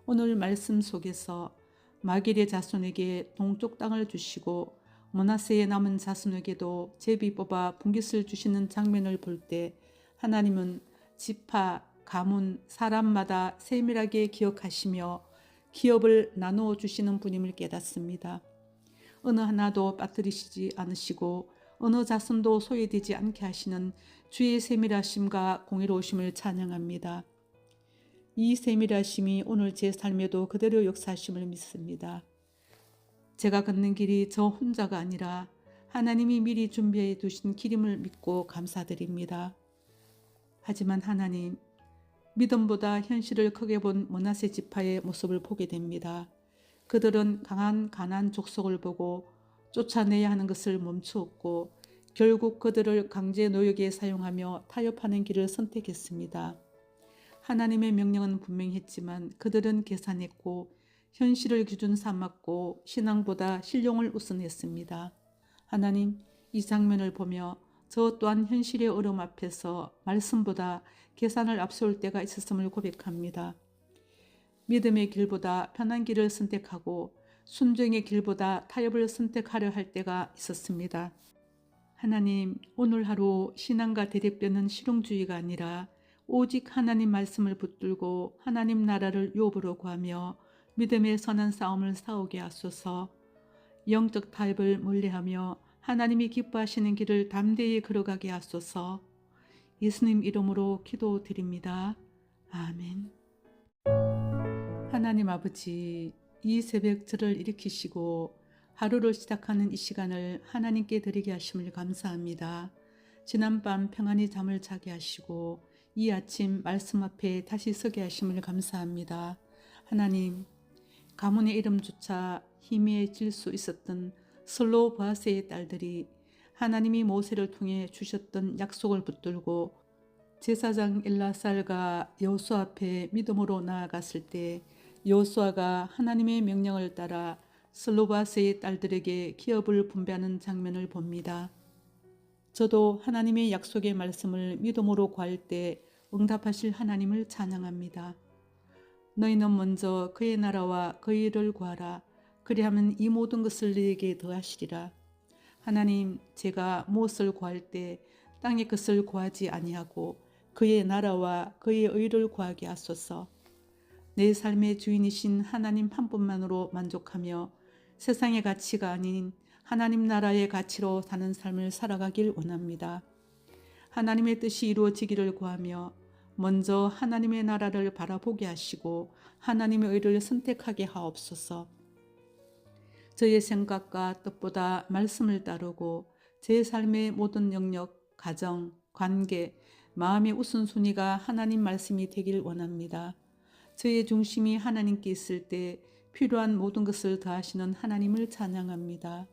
오늘 말씀 속에서 마길의 자손에게 동쪽 땅을 주시고 므낫세의 남은 자손에게도 제비 뽑아 분깃을 주시는 장면을 볼 때 하나님은 지파, 가문, 사람마다 세밀하게 기억하시며 기업을 나누어 주시는 분임을 깨닫습니다. 어느 하나도 빠뜨리시지 않으시고 어느 자손도 소외되지 않게 하시는 주의 세밀하심과 공의로우심을 찬양합니다. 이 세밀하심이 오늘 제 삶에도 그대로 역사하심을 믿습니다. 제가 걷는 길이 저 혼자가 아니라 하나님이 미리 준비해 두신 길임을 믿고 감사드립니다. 하지만 하나님, 믿음보다 현실을 크게 본 므낫세 지파의 모습을 보게 됩니다. 그들은 강한 가나안 족속을 보고 쫓아내야 하는 것을 멈추었고 결국 그들을 강제 노역에 사용하며 타협하는 길을 선택했습니다. 하나님의 명령은 분명히 했지만 그들은 계산했고 현실을 기준 삼았고 신앙보다 실용을 우선했습니다. 하나님, 이 장면을 보며 저 또한 현실의 어려움 앞에서 말씀보다 계산을 앞세울 때가 있었음을 고백합니다. 믿음의 길보다 편한 길을 선택하고 순종의 길보다 타협을 선택하려 할 때가 있었습니다. 하나님, 오늘 하루 신앙과 대립되는 실용주의가 아니라 오직 하나님 말씀을 붙들고 하나님 나라를 유업으로 구하며 믿음의 선한 싸움을 싸우게 하소서. 영적 타협을 멀리하며 하나님이 기뻐하시는 길을 담대히 걸어가게 하소서. 예수님 이름으로 기도드립니다. 아멘. 하나님 아버지, 이 새벽 저를 일으키시고 하루를 시작하는 이 시간을 하나님께 드리게 하심을 감사합니다. 지난밤 평안히 잠을 자게 하시고 이 아침 말씀 앞에 다시 서게 하심을 감사합니다. 하나님, 가문의 이름조차 희미해질 수 있었던 슬로바세의 딸들이 하나님이 모세를 통해 주셨던 약속을 붙들고 제사장 엘라살과 여호수아 앞에 믿음으로 나아갔을 때 여호수아가 하나님의 명령을 따라 슬로바세의 딸들에게 기업을 분배하는 장면을 봅니다. 저도 하나님의 약속의 말씀을 믿음으로 구할 때 응답하실 하나님을 찬양합니다. 너희는 먼저 그의 나라와 그의 일을 구하라. 그리하면 이 모든 것을 너희에게 더하시리라. 하나님, 제가 무엇을 구할 때 땅의 것을 구하지 아니하고 그의 나라와 그의 의를 구하게 하소서. 내 삶의 주인이신 하나님 한 분만으로 만족하며 세상의 가치가 아닌 하나님 나라의 가치로 사는 삶을 살아가길 원합니다. 하나님의 뜻이 이루어지기를 구하며 먼저 하나님의 나라를 바라보게 하시고 하나님의 의를 선택하게 하옵소서. 저의 생각과 뜻보다 말씀을 따르고 제 삶의 모든 영역, 가정, 관계, 마음의 우선순위가 하나님 말씀이 되길 원합니다. 저의 중심이 하나님께 있을 때 필요한 모든 것을 더하시는 하나님을 찬양합니다.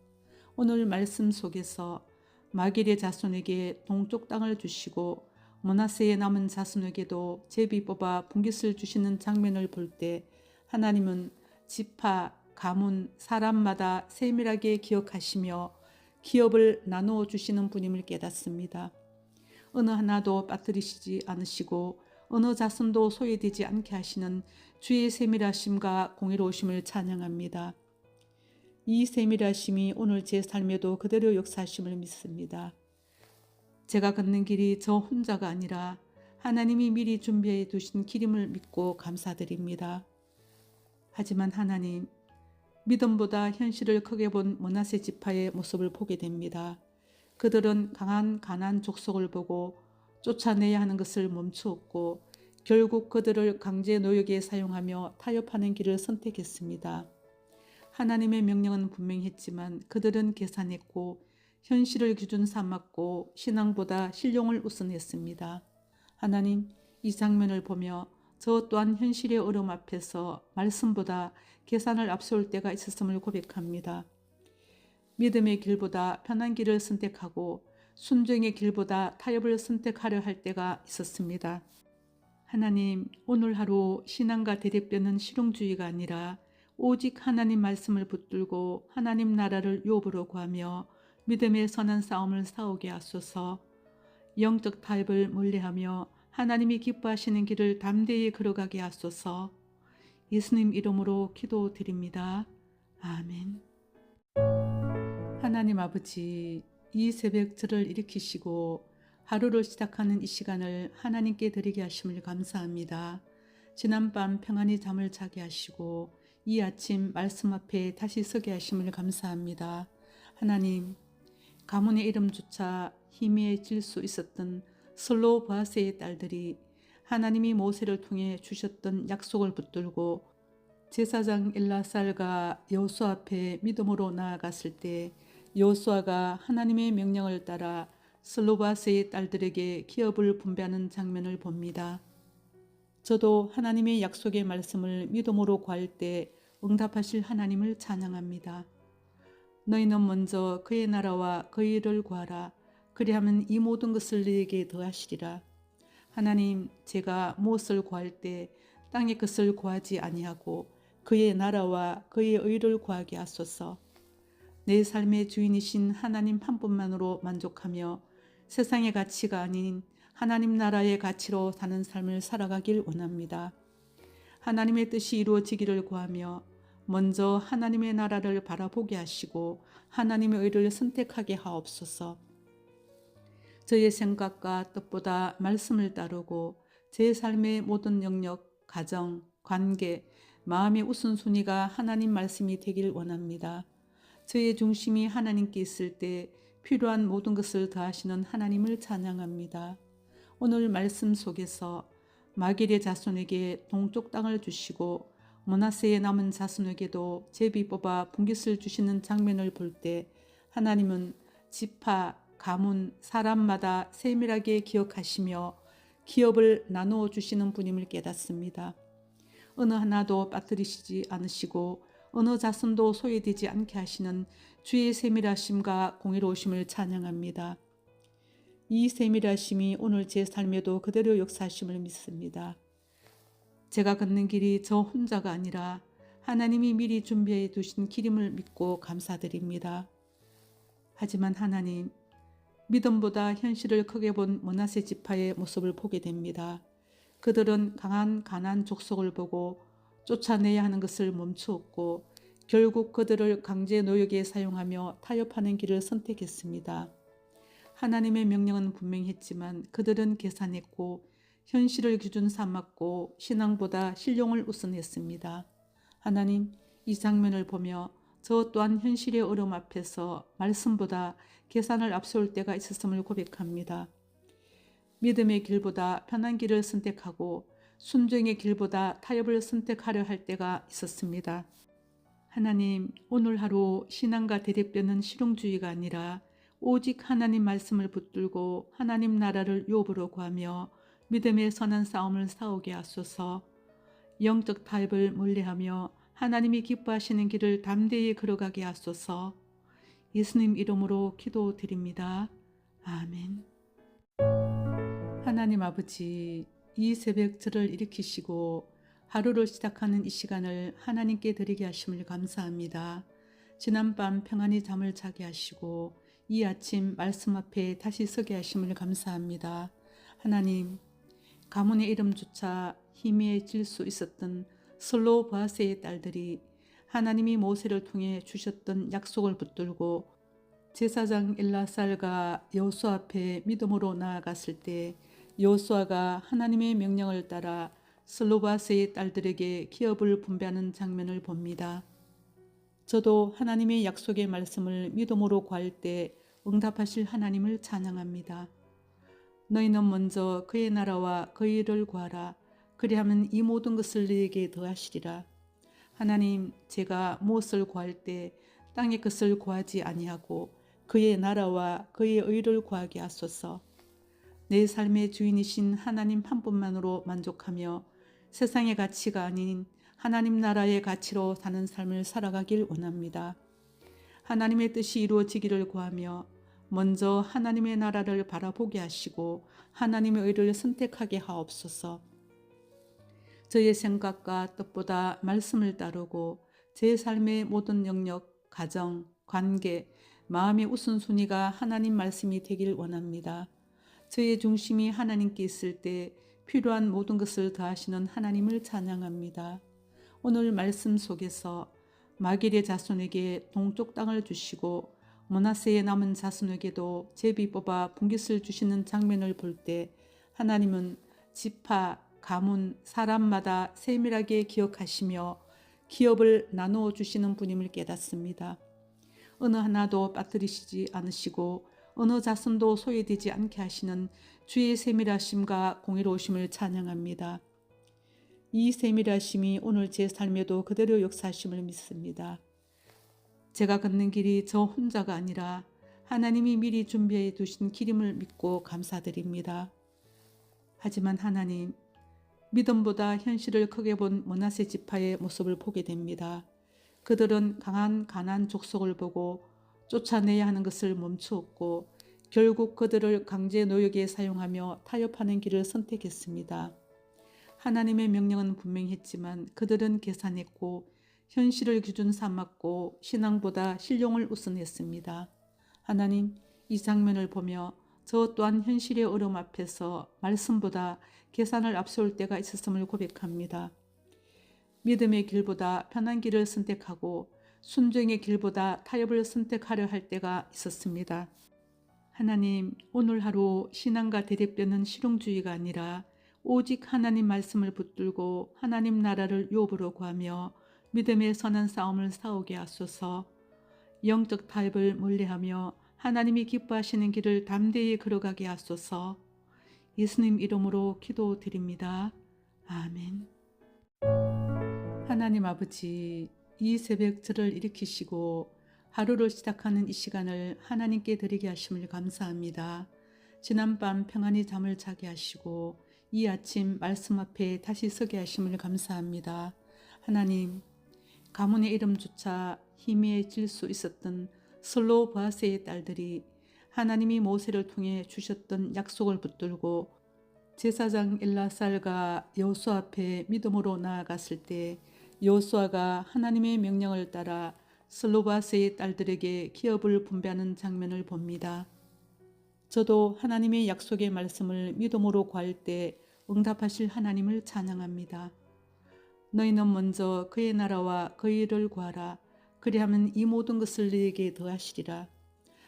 오늘 말씀 속에서 마길의 자손에게 동쪽 땅을 주시고 므낫세의 남은 자손에게도 제비 뽑아 분깃을 주시는 장면을 볼 때 하나님은 지파, 가문, 사람마다 세밀하게 기억하시며 기업을 나누어 주시는 분임을 깨닫습니다. 어느 하나도 빠뜨리시지 않으시고 어느 자손도 소외되지 않게 하시는 주의 세밀하심과 공의로우심을 찬양합니다. 이 세밀하심이 오늘 제 삶에도 그대로 역사하심을 믿습니다. 제가 걷는 길이 저 혼자가 아니라 하나님이 미리 준비해 두신 길임을 믿고 감사드립니다. 하지만 하나님, 믿음보다 현실을 크게 본 므낫세 지파의 모습을 보게 됩니다. 그들은 강한 가나안 족속을 보고 쫓아내야 하는 것을 멈추었고 결국 그들을 강제 노역에 사용하며 타협하는 길을 선택했습니다. 하나님의 명령은 분명했지만 그들은 계산했고 현실을 기준 삼았고 신앙보다 신용을 우선했습니다. 하나님, 이 장면을 보며 저 또한 현실의 어려움 앞에서 말씀보다 계산을 앞세울 때가 있었음을 고백합니다. 믿음의 길보다 편한 길을 선택하고 순종의 길보다 타협을 선택하려 할 때가 있었습니다. 하나님, 오늘 하루 신앙과 대립되는 실용주의가 아니라 오직 하나님 말씀을 붙들고 하나님 나라를 유업으로 구하며 믿음의 선한 싸움을 싸우게 하소서. 영적 타협을 멀리하며 하나님이 기뻐하시는 길을 담대히 걸어가게 하소서. 예수님 이름으로 기도드립니다. 아멘. 하나님 아버지, 이 새벽 저를 일으키시고 하루를 시작하는 이 시간을 하나님께 드리게 하심을 감사합니다. 지난밤 평안히 잠을 자게 하시고 이 아침 말씀 앞에 다시 서게 하심을 감사합니다. 하나님, 가문의 이름조차 희미해질 수 있었던 슬로보아스의 딸들이 하나님이 모세를 통해 주셨던 약속을 붙들고 제사장 엘라살과 여호수아 앞에 믿음으로 나아갔을 때 여호수아가 하나님의 명령을 따라 슬로바스의 딸들에게 기업을 분배하는 장면을 봅니다. 저도 하나님의 약속의 말씀을 믿음으로 구할 때 응답하실 하나님을 찬양합니다. 너희는 먼저 그의 나라와 그의 일을 구하라. 그리하면 이 모든 것을 너희에게 더하시리라. 하나님, 제가 무엇을 구할 때 땅의 것을 구하지 아니하고 그의 나라와 그의 의를 구하게 하소서. 내 삶의 주인이신 하나님 한 분만으로 만족하며 세상의 가치가 아닌 하나님 나라의 가치로 사는 삶을 살아가길 원합니다. 하나님의 뜻이 이루어지기를 구하며 먼저 하나님의 나라를 바라보게 하시고 하나님의 의를 선택하게 하옵소서. 저의 생각과 뜻보다 말씀을 따르고 제 삶의 모든 영역, 가정, 관계, 마음의 우선순위가 하나님 말씀이 되길 원합니다. 저의 중심이 하나님께 있을 때 필요한 모든 것을 더하시는 하나님을 찬양합니다. 오늘 말씀 속에서 마길의 자손에게 동쪽 땅을 주시고 므낫세의 남은 자손에게도 제비 뽑아 분깃을 주시는 장면을 볼 때 하나님은 지파, 가문, 사람마다 세밀하게 기억하시며 기업을 나누어 주시는 분임을 깨닫습니다. 어느 하나도 빠뜨리시지 않으시고 어느 자손도 소외되지 않게 하시는 주의 세밀하심과 공의로우심을 찬양합니다. 이 세밀하심이 오늘 제 삶에도 그대로 역사하심을 믿습니다. 제가 걷는 길이 저 혼자가 아니라 하나님이 미리 준비해 두신 길임을 믿고 감사드립니다. 하지만 하나님, 믿음보다 현실을 크게 본 므낫세 지파의 모습을 보게 됩니다. 그들은 강한 가나안 족속을 보고 쫓아내야 하는 것을 멈추었고 결국 그들을 강제 노역에 사용하며 타협하는 길을 선택했습니다. 하나님의 명령은 분명했지만 그들은 계산했고 현실을 기준 삼았고 신앙보다 신용을 우선했습니다. 하나님, 이 장면을 보며 저 또한 현실의 어려움 앞에서 말씀보다 계산을 앞세울 때가 있었음을 고백합니다. 믿음의 길보다 편한 길을 선택하고 순종의 길보다 타협을 선택하려 할 때가 있었습니다. 하나님, 오늘 하루 신앙과 대립되는 실용주의가 아니라 오직 하나님 말씀을 붙들고 하나님 나라를 유업으로 구하며 믿음의 선한 싸움을 싸우게 하소서. 영적 타협을 멀리하며 하나님이 기뻐하시는 길을 담대히 걸어가게 하소서. 예수님 이름으로 기도드립니다. 아멘. 하나님 아버지, 이 새벽 저를 일으키시고 하루를 시작하는 이 시간을 하나님께 드리게 하심을 감사합니다. 지난밤 평안히 잠을 자게 하시고 이 아침 말씀 앞에 다시 서게 하심을 감사합니다. 하나님, 가문의 이름조차 희미해질 수 있었던 슬로바스의 딸들이 하나님이 모세를 통해 주셨던 약속을 붙들고 제사장 엘라살과 여호수아 앞에 믿음으로 나아갔을 때 여호수아가 하나님의 명령을 따라 슬로바스의 딸들에게 기업을 분배하는 장면을 봅니다. 저도 하나님의 약속의 말씀을 믿음으로 구할 때 응답하실 하나님을 찬양합니다. 너희는 먼저 그의 나라와 그의 일을 구하라. 그리하면 이 모든 것을 너희에게 더하시리라. 하나님, 제가 무엇을 구할 때 땅의 것을 구하지 아니하고 그의 나라와 그의 의를 구하게 하소서. 내 삶의 주인이신 하나님 한 분만으로 만족하며 세상의 가치가 아닌 하나님 나라의 가치로 사는 삶을 살아가길 원합니다. 하나님의 뜻이 이루어지기를 구하며 먼저 하나님의 나라를 바라보게 하시고 하나님의 의를 선택하게 하옵소서. 저의 생각과 뜻보다 말씀을 따르고 제 삶의 모든 영역, 가정, 관계, 마음의 우선순위가 하나님 말씀이 되길 원합니다. 저의 중심이 하나님께 있을 때 필요한 모든 것을 더하시는 하나님을 찬양합니다. 오늘 말씀 속에서 마길의 자손에게 동쪽 땅을 주시고 므낫세의 남은 자손에게도 제비 뽑아 분깃을 주시는 장면을 볼 때 하나님은 지파, 가문, 사람마다 세밀하게 기억하시며 기업을 나누어 주시는 분임을 깨닫습니다. 어느 하나도 빠뜨리시지 않으시고 어느 자손도 소외되지 않게 하시는 주의 세밀하심과 공의로우심을 찬양합니다. 이 세밀하심이 오늘 제 삶에도 그대로 역사하심을 믿습니다. 제가 걷는 길이 저 혼자가 아니라 하나님이 미리 준비해 두신 길임을 믿고 감사드립니다. 하지만 하나님, 믿음보다 현실을 크게 본 므낫세 지파의 모습을 보게 됩니다. 그들은 강한 가나안 족속을 보고 쫓아내야 하는 것을 멈추었고 결국 그들을 강제 노역에 사용하며 타협하는 길을 선택했습니다. 하나님의 명령은 분명히 했지만 그들은 계산했고 현실을 기준 삼았고 신앙보다 실용을 우선했습니다. 하나님, 이 장면을 보며 저 또한 현실의 어려움 앞에서 말씀보다 계산을 앞세울 때가 있었음을 고백합니다. 믿음의 길보다 편한 길을 선택하고 순종의 길보다 타협을 선택하려 할 때가 있었습니다. 하나님, 오늘 하루 신앙과 대립되는 실용주의가 아니라 오직 하나님 말씀을 붙들고 하나님 나라를 유업으로 구하며 믿음의 선한 싸움을 싸우게 하소서. 영적 타협을 멀리하며 하나님이 기뻐하시는 길을 담대히 걸어가게 하소서. 예수님 이름으로 기도드립니다. 아멘. 하나님 아버지, 이 새벽 저를 일으키시고 하루를 시작하는 이 시간을 하나님께 드리게 하심을 감사합니다. 지난밤 평안히 잠을 자게 하시고 이 아침 말씀 앞에 다시 서게 하심을 감사합니다. 하나님, 가문의 이름조차 희미해질 수 있었던 슬로바스의 딸들이 하나님이 모세를 통해 주셨던 약속을 붙들고 제사장 엘라살과 여호수아 앞에 믿음으로 나아갔을 때 여호수아가 하나님의 명령을 따라 슬로바스의 딸들에게 기업을 분배하는 장면을 봅니다. 저도 하나님의 약속의 말씀을 믿음으로 구할 때 응답하실 하나님을 찬양합니다. 너희는 먼저 그의 나라와 그의 일을 구하라. 그리하면 이 모든 것을 너희에게 더하시리라.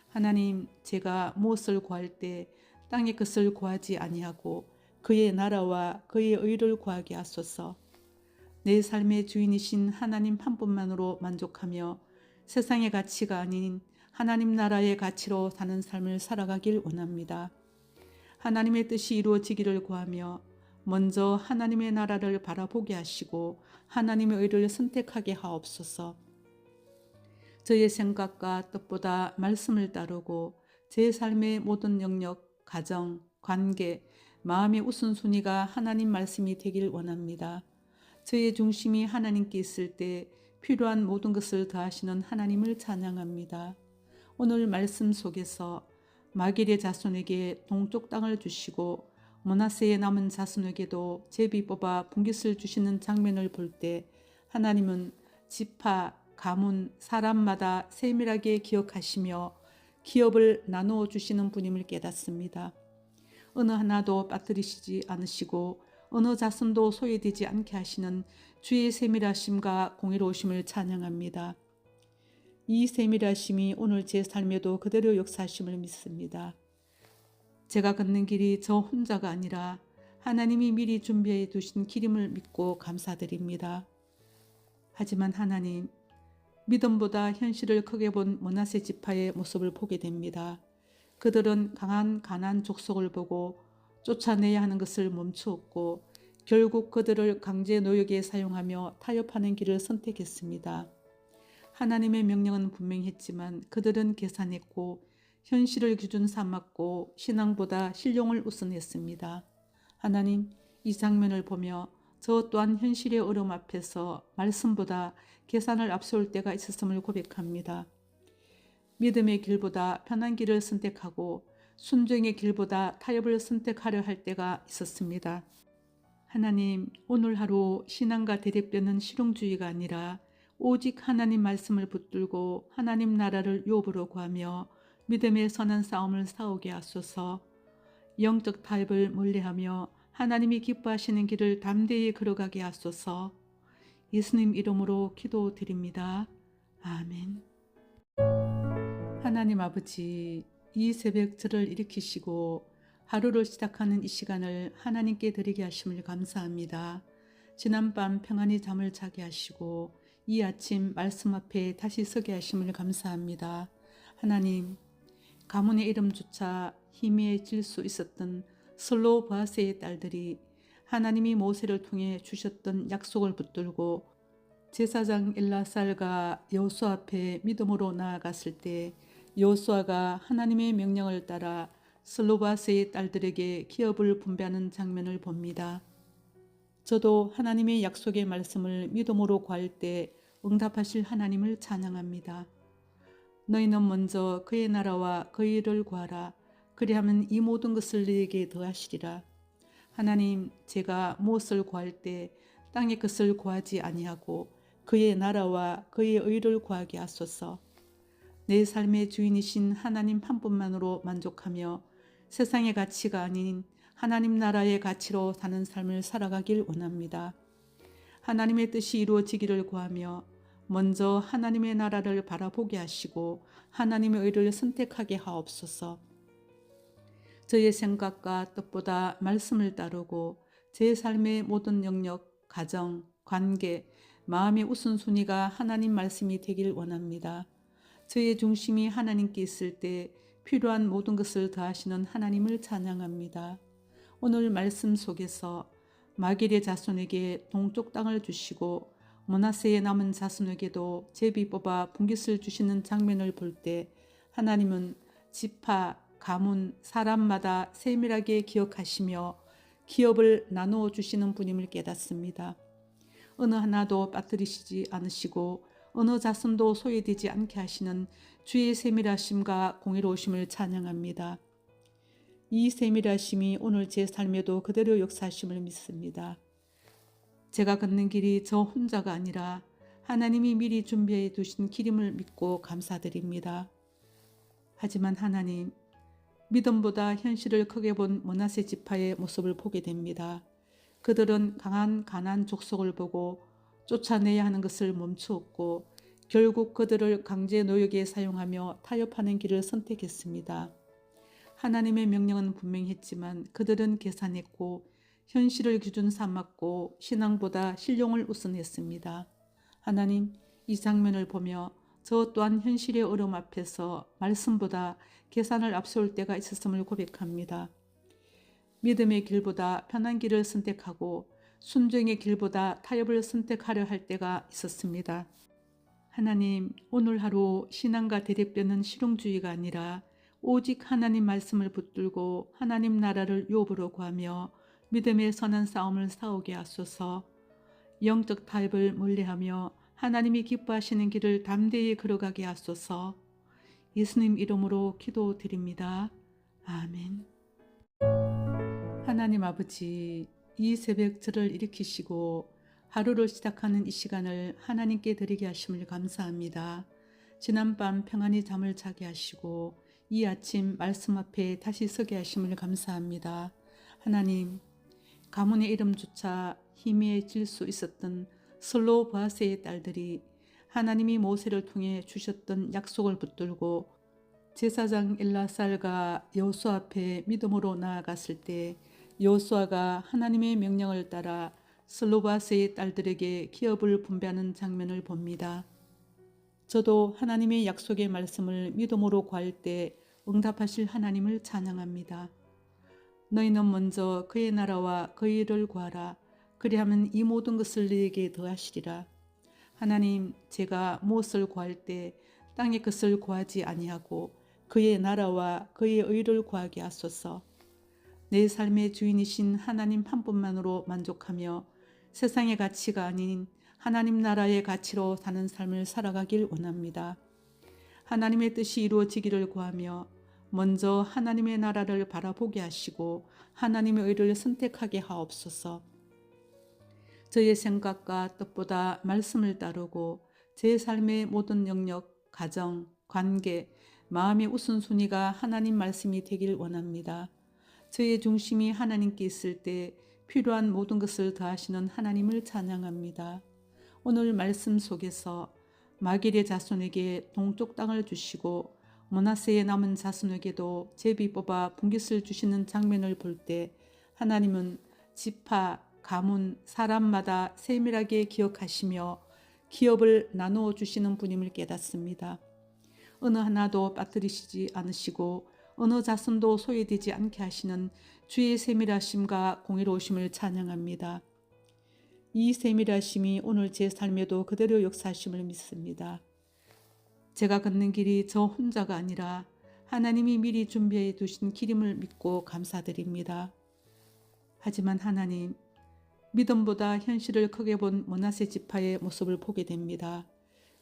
하나님, 제가 무엇을 구할 때 땅의 것을 구하지 아니하고 그의 나라와 그의 의를 구하게 하소서. 내 삶의 주인이신 하나님 한 분만으로 만족하며 세상의 가치가 아닌 하나님 나라의 가치로 사는 삶을 살아가길 원합니다. 하나님의 뜻이 이루어지기를 구하며 먼저 하나님의 나라를 바라보게 하시고 하나님의 의를 선택하게 하옵소서. 저의 생각과 뜻보다 말씀을 따르고 제 삶의 모든 영역, 가정, 관계, 마음의 우선순위가 하나님 말씀이 되길 원합니다. 저의 중심이 하나님께 있을 때 필요한 모든 것을 더하시는 하나님을 찬양합니다. 오늘 말씀 속에서 마길의 자손에게 동쪽 땅을 주시고 므낫세의 남은 자손에게도 제비 뽑아 분깃을 주시는 장면을 볼 때 하나님은 지파, 가문, 사람마다 세밀하게 기억하시며 기업을 나누어 주시는 분임을 깨닫습니다. 어느 하나도 빠뜨리시지 않으시고 어느 자손도 소외되지 않게 하시는 주의 세밀하심과 공의로우심을 찬양합니다. 이 세밀하심이 오늘 제 삶에도 그대로 역사하심을 믿습니다. 제가 걷는 길이 저 혼자가 아니라 하나님이 미리 준비해 두신 길임을 믿고 감사드립니다. 하지만 하나님, 믿음보다 현실을 크게 본 므낫세 지파의 모습을 보게 됩니다. 그들은 강한 가나안 족속을 보고 쫓아내야 하는 것을 멈추었고 결국 그들을 강제 노역에 사용하며 타협하는 길을 선택했습니다. 하나님의 명령은 분명히 했지만 그들은 계산했고 현실을 기준 삼았고 신앙보다 신용을 우선했습니다. 하나님, 이 장면을 보며 저 또한 현실의 어려움 앞에서 말씀보다 계산을 앞세울 때가 있었음을 고백합니다. 믿음의 길보다 편한 길을 선택하고 순종의 길보다 타협을 선택하려 할 때가 있었습니다. 하나님, 오늘 하루 신앙과 대립되는 실용주의가 아니라 오직 하나님 말씀을 붙들고 하나님 나라를 유업으로 구하며 믿음의 선한 싸움을 싸우게 하소서. 영적 타협을 멀리하며 하나님이 기뻐하시는 길을 담대히 걸어가게 하소서. 예수님 이름으로 기도드립니다. 아멘. 하나님 아버지, 이 새벽 저를 일으키시고 하루를 시작하는 이 시간을 하나님께 드리게 하심을 감사합니다. 지난밤 평안히 잠을 자게 하시고 이 아침 말씀 앞에 다시 서게 하심을 감사합니다. 하나님, 가문의 이름조차 희미해질 수 있었던 슬로보아스의 딸들이 하나님이 모세를 통해 주셨던 약속을 붙들고 제사장 엘라살과 여호수아 앞에 믿음으로 나아갔을 때 여호수아가 하나님의 명령을 따라 슬로바스의 딸들에게 기업을 분배하는 장면을 봅니다. 저도 하나님의 약속의 말씀을 믿음으로 구할 때 응답하실 하나님을 찬양합니다. 너희는 먼저 그의 나라와 그의 일을 구하라. 그리하면 이 모든 것을 너희에게 더하시리라. 하나님, 제가 무엇을 구할 때 땅의 것을 구하지 아니하고 그의 나라와 그의 의를 구하게 하소서. 내 삶의 주인이신 하나님 한 분만으로 만족하며 세상의 가치가 아닌 하나님 나라의 가치로 사는 삶을 살아가길 원합니다. 하나님의 뜻이 이루어지기를 구하며 먼저 하나님의 나라를 바라보게 하시고 하나님의 의를 선택하게 하옵소서. 저의 생각과 뜻보다 말씀을 따르고 제 삶의 모든 영역, 가정, 관계, 마음의 우선순위가 하나님 말씀이 되길 원합니다. 저의 중심이 하나님께 있을 때 필요한 모든 것을 더하시는 하나님을 찬양합니다. 오늘 말씀 속에서 마길의 자손에게 동쪽 땅을 주시고 므낫세의 남은 자손에게도 제비 뽑아 분깃을 주시는 장면을 볼 때 하나님은 지파, 가문, 사람마다 세밀하게 기억하시며 기업을 나누어 주시는 분임을 깨닫습니다. 어느 하나도 빠뜨리시지 않으시고 어느 자손도 소외되지 않게 하시는 주의 세밀하심과 공의로우심을 찬양합니다. 이 세밀하심이 오늘 제 삶에도 그대로 역사하심을 믿습니다. 제가 걷는 길이 저 혼자가 아니라 하나님이 미리 준비해 두신 길임을 믿고 감사드립니다. 하지만 하나님, 믿음보다 현실을 크게 본 므낫세 지파의 모습을 보게 됩니다. 그들은 강한 가나안 족속을 보고 쫓아내야 하는 것을 멈추었고 결국 그들을 강제 노역에 사용하며 타협하는 길을 선택했습니다. 하나님의 명령은 분명히 했지만 그들은 계산했고 현실을 기준 삼았고 신앙보다 신용을 우선했습니다. 하나님, 이 장면을 보며 저 또한 현실의 어려움 앞에서 말씀보다 계산을 앞세울 때가 있었음을 고백합니다. 믿음의 길보다 편한 길을 선택하고 순종의 길보다 타협을 선택하려 할 때가 있었습니다. 하나님, 오늘 하루 신앙과 대립되는 실용주의가 아니라 오직 하나님 말씀을 붙들고 하나님 나라를 유업으로 구하며 믿음의 선한 싸움을 싸우게 하소서. 영적 타협을 멀리하며 하나님이 기뻐하시는 길을 담대히 걸어가게 하소서. 예수님 이름으로 기도드립니다. 아멘. 하나님 아버지, 이 새벽 저를 일으키시고 하루를 시작하는 이 시간을 하나님께 드리게 하심을 감사합니다. 지난밤 평안히 잠을 자게 하시고 이 아침 말씀 앞에 다시 서게 하심을 감사합니다. 하나님, 가문의 이름조차 희미해질 수 있었던 슬로바세의 딸들이 하나님이 모세를 통해 주셨던 약속을 붙들고 제사장 엘라살과 여호수아 앞에 믿음으로 나아갔을 때 여호수아가 하나님의 명령을 따라 슬로바세의 딸들에게 기업을 분배하는 장면을 봅니다. 저도 하나님의 약속의 말씀을 믿음으로 구할 때 응답하실 하나님을 찬양합니다. 너희는 먼저 그의 나라와 그의 일을 구하라. 그리하면 이 모든 것을 너희에게 더하시리라. 하나님, 제가 무엇을 구할 때 땅의 것을 구하지 아니하고 그의 나라와 그의 의를 구하게 하소서. 내 삶의 주인이신 하나님 한 분만으로 만족하며 세상의 가치가 아닌 하나님 나라의 가치로 사는 삶을 살아가길 원합니다. 하나님의 뜻이 이루어지기를 구하며 먼저 하나님의 나라를 바라보게 하시고 하나님의 의를 선택하게 하옵소서. 저의 생각과 뜻보다 말씀을 따르고 제 삶의 모든 영역, 가정, 관계, 마음의 우선순위가 하나님 말씀이 되길 원합니다. 저의 중심이 하나님께 있을 때 필요한 모든 것을 더하시는 하나님을 찬양합니다. 오늘 말씀 속에서 마길의 자손에게 동쪽 땅을 주시고 므낫세의 남은 자손에게도 제비 뽑아 분깃을 주시는 장면을 볼 때 하나님은 지파, 가문, 사람마다 세밀하게 기억하시며 기업을 나누어 주시는 분임을 깨닫습니다. 어느 하나도 빠뜨리시지 않으시고 어느 자손도 소외되지 않게 하시는 주의 세밀하심과 공의로우심을 찬양합니다. 이 세밀하심이 오늘 제 삶에도 그대로 역사하심을 믿습니다. 제가 걷는 길이 저 혼자가 아니라 하나님이 미리 준비해 두신 길임을 믿고 감사드립니다. 하지만 하나님, 믿음보다 현실을 크게 본 므낫세 지파의 모습을 보게 됩니다.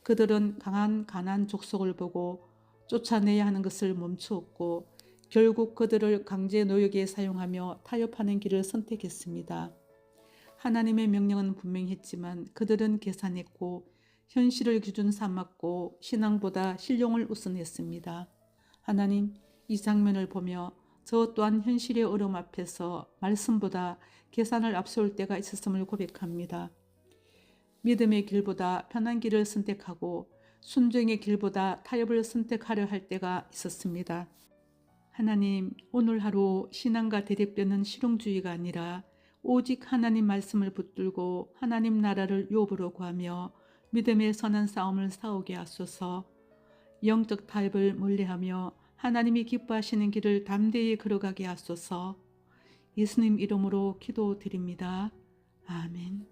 그들은 강한 가나안 족속을 보고 쫓아내야 하는 것을 멈추었고 결국 그들을 강제 노역에 사용하며 타협하는 길을 선택했습니다. 하나님의 명령은 분명히 했지만 그들은 계산했고 현실을 기준 삼았고 신앙보다 실용을 우선했습니다. 하나님, 이 장면을 보며 저 또한 현실의 어려움 앞에서 말씀보다 계산을 앞세울 때가 있었음을 고백합니다. 믿음의 길보다 편한 길을 선택하고 순종의 길보다 타협을 선택하려 할 때가 있었습니다. 하나님, 오늘 하루 신앙과 대립되는 실용주의가 아니라 오직 하나님 말씀을 붙들고 하나님 나라를 유업으로 구하며 믿음의 선한 싸움을 싸우게 하소서. 영적 타협을 멀리하며 하나님이 기뻐하시는 길을 담대히 걸어가게 하소서. 예수님 이름으로 기도드립니다. 아멘.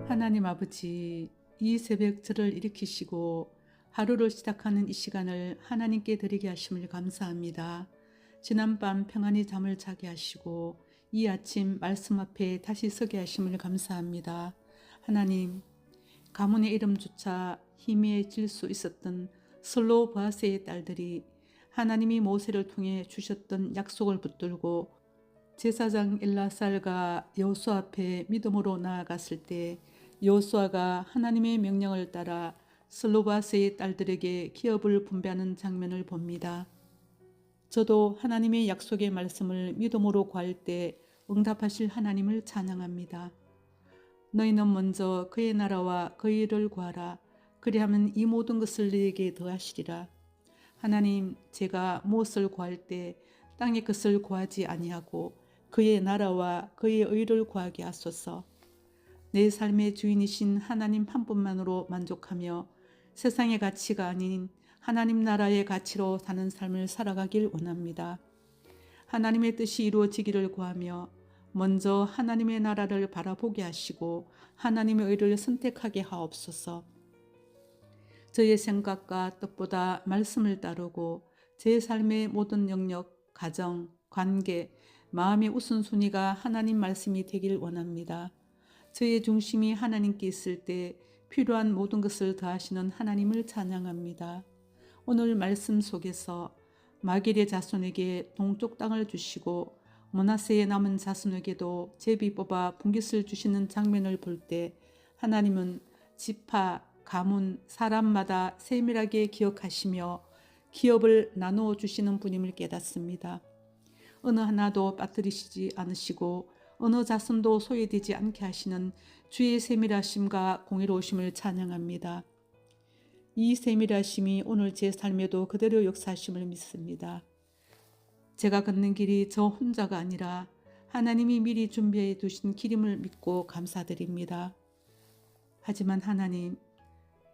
하나님 아버지, 이 새벽 저를 일으키시고 하루를 시작하는 이 시간을 하나님께 드리게 하심을 감사합니다. 지난밤 평안히 잠을 자게 하시고 이 아침 말씀 앞에 다시 서게 하심을 감사합니다. 하나님, 가문의 이름조차 희미해질 수 있었던 슬로바세의 딸들이 하나님이 모세를 통해 주셨던 약속을 붙들고 제사장 엘라살과 여호수아 앞에 믿음으로 나아갔을 때 여호수아가 하나님의 명령을 따라 슬로바세의 딸들에게 기업을 분배하는 장면을 봅니다. 저도 하나님의 약속의 말씀을 믿음으로 구할 때 응답하실 하나님을 찬양합니다. 너희는 먼저 그의 나라와 그의 일을 구하라. 그리하면 이 모든 것을 너희에게 더하시리라. 하나님, 제가 무엇을 구할 때 땅의 것을 구하지 아니하고 그의 나라와 그의 의를 구하게 하소서. 내 삶의 주인이신 하나님 한 분만으로 만족하며 세상의 가치가 아닌 하나님 나라의 가치로 사는 삶을 살아가길 원합니다. 하나님의 뜻이 이루어지기를 구하며 먼저 하나님의 나라를 바라보게 하시고 하나님의 의를 선택하게 하옵소서. 저의 생각과 뜻보다 말씀을 따르고 제 삶의 모든 영역, 가정, 관계, 마음의 우선순위가 하나님 말씀이 되길 원합니다. 저의 중심이 하나님께 있을 때 필요한 모든 것을 더하시는 하나님을 찬양합니다. 오늘 말씀 속에서 마길의 자손에게 동쪽 땅을 주시고 므낫세의 남은 자손에게도 제비 뽑아 분깃을 주시는 장면을 볼 때 하나님은 지파, 가문, 사람마다 세밀하게 기억하시며 기업을 나누어 주시는 분임을 깨닫습니다. 어느 하나도 빠뜨리시지 않으시고 어느 자손도 소외되지 않게 하시는 주의 세밀하심과 공의로우심을 찬양합니다. 이 세밀하심이 오늘 제 삶에도 그대로 역사하심을 믿습니다. 제가 걷는 길이 저 혼자가 아니라 하나님이 미리 준비해 두신 길임을 믿고 감사드립니다. 하지만 하나님,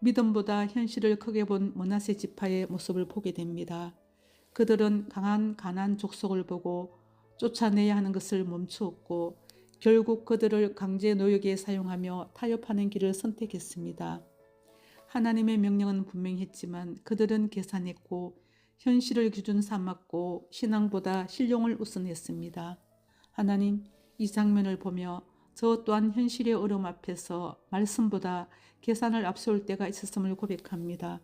믿음보다 현실을 크게 본 므낫세 지파의 모습을 보게 됩니다. 그들은 강한 가나안 족속을 보고 쫓아내야 하는 것을 멈추었고 결국 그들을 강제 노역에 사용하며 타협하는 길을 선택했습니다. 하나님의 명령은 분명히 했지만 그들은 계산했고 현실을 기준 삼았고 신앙보다 신령을 우선했습니다. 하나님, 이 장면을 보며 저 또한 현실의 어려움 앞에서 말씀보다 계산을 앞세울 때가 있었음을 고백합니다.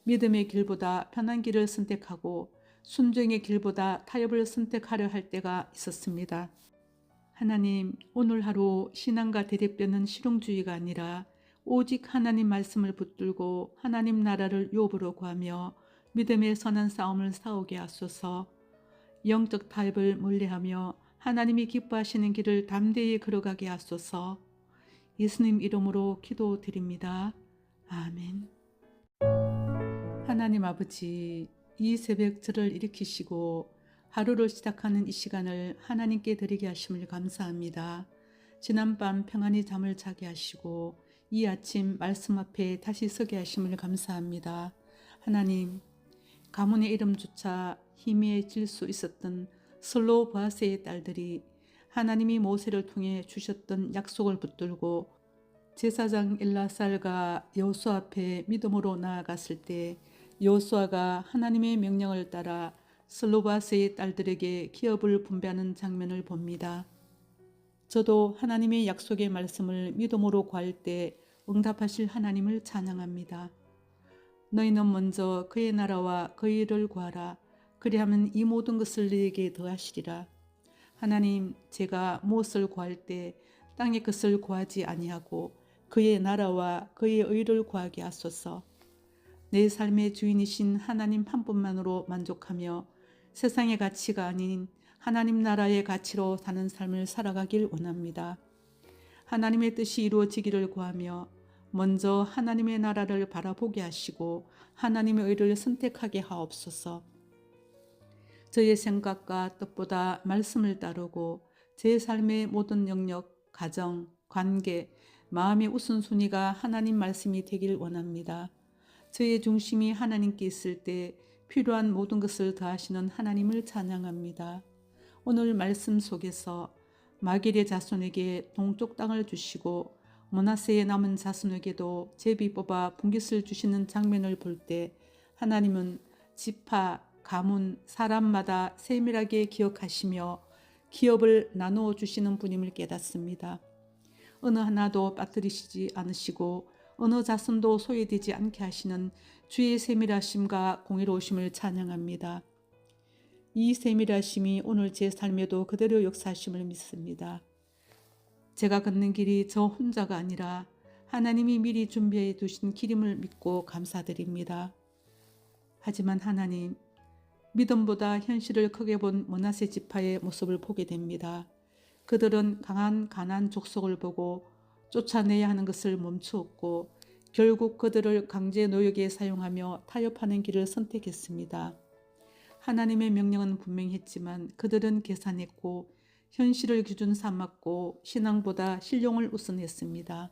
믿음의 길보다 편한 길을 선택하고 순종의 길보다 타협을 선택하려 할 때가 있었습니다. 하나님, 오늘 하루 신앙과 대립되는 실용주의가 아니라 오직 하나님 말씀을 붙들고 하나님 나라를 유업으로 구하며 믿음의 선한 싸움을 싸우게 하소서. 영적 타협을 멀리하며 하나님이 기뻐하시는 길을 담대히 걸어가게 하소서. 예수님 이름으로 기도드립니다. 아멘. 하나님 아버지, 이 새벽 저를 일으키시고 하루를 시작하는 이 시간을 하나님께 드리게 하심을 감사합니다. 지난밤 평안히 잠을 자게 하시고 이 아침 말씀 앞에 다시 서게 하심을 감사합니다. 하나님, 가문의 이름조차 희미해질 수 있었던 슬로바세의 딸들이 하나님이 모세를 통해 주셨던 약속을 붙들고 제사장 엘라살과 여호수아 앞에 믿음으로 나아갔을 때 여호수아가 하나님의 명령을 따라 슬로바세의 딸들에게 기업을 분배하는 장면을 봅니다. 저도 하나님의 약속의 말씀을 믿음으로 구할 때 응답하실 하나님을 찬양합니다. 너희는 먼저 그의 나라와 그의 일을 구하라. 그리하면 이 모든 것을 너희에게 더하시리라. 하나님, 제가 무엇을 구할 때 땅의 것을 구하지 아니하고 그의 나라와 그의 의를 구하게 하소서. 내 삶의 주인이신 하나님 한 분만으로 만족하며 세상의 가치가 아닌 하나님 나라의 가치로 사는 삶을 살아가길 원합니다. 하나님의 뜻이 이루어지기를 구하며 먼저 하나님의 나라를 바라보게 하시고 하나님의 의를 선택하게 하옵소서. 저의 생각과 뜻보다 말씀을 따르고 제 삶의 모든 영역, 가정, 관계, 마음의 우선순위가 하나님 말씀이 되길 원합니다. 저의 중심이 하나님께 있을 때 필요한 모든 것을 더하시는 하나님을 찬양합니다. 오늘 말씀 속에서 마길의 자손에게 동쪽 땅을 주시고 므낫세의 남은 자손에게도 제비 뽑아 분깃을 주시는 장면을 볼 때 하나님은 지파, 가문, 사람마다 세밀하게 기억하시며 기업을 나누어 주시는 분임을 깨닫습니다. 어느 하나도 빠뜨리시지 않으시고 어느 자손도 소외되지 않게 하시는 주의 세밀하심과 공의로우심을 찬양합니다. 이 세밀하심이 오늘 제 삶에도 그대로 역사하심을 믿습니다. 제가 걷는 길이 저 혼자가 아니라 하나님이 미리 준비해 두신 길임을 믿고 감사드립니다. 하지만 하나님, 믿음보다 현실을 크게 본 므낫세 지파의 모습을 보게 됩니다. 그들은 강한 가나안 족속을 보고 쫓아내야 하는 것을 멈추었고 결국 그들을 강제 노역에 사용하며 타협하는 길을 선택했습니다. 하나님의 명령은 분명히 했지만 그들은 계산했고 현실을 기준 삼았고 신앙보다 신령을 우선했습니다.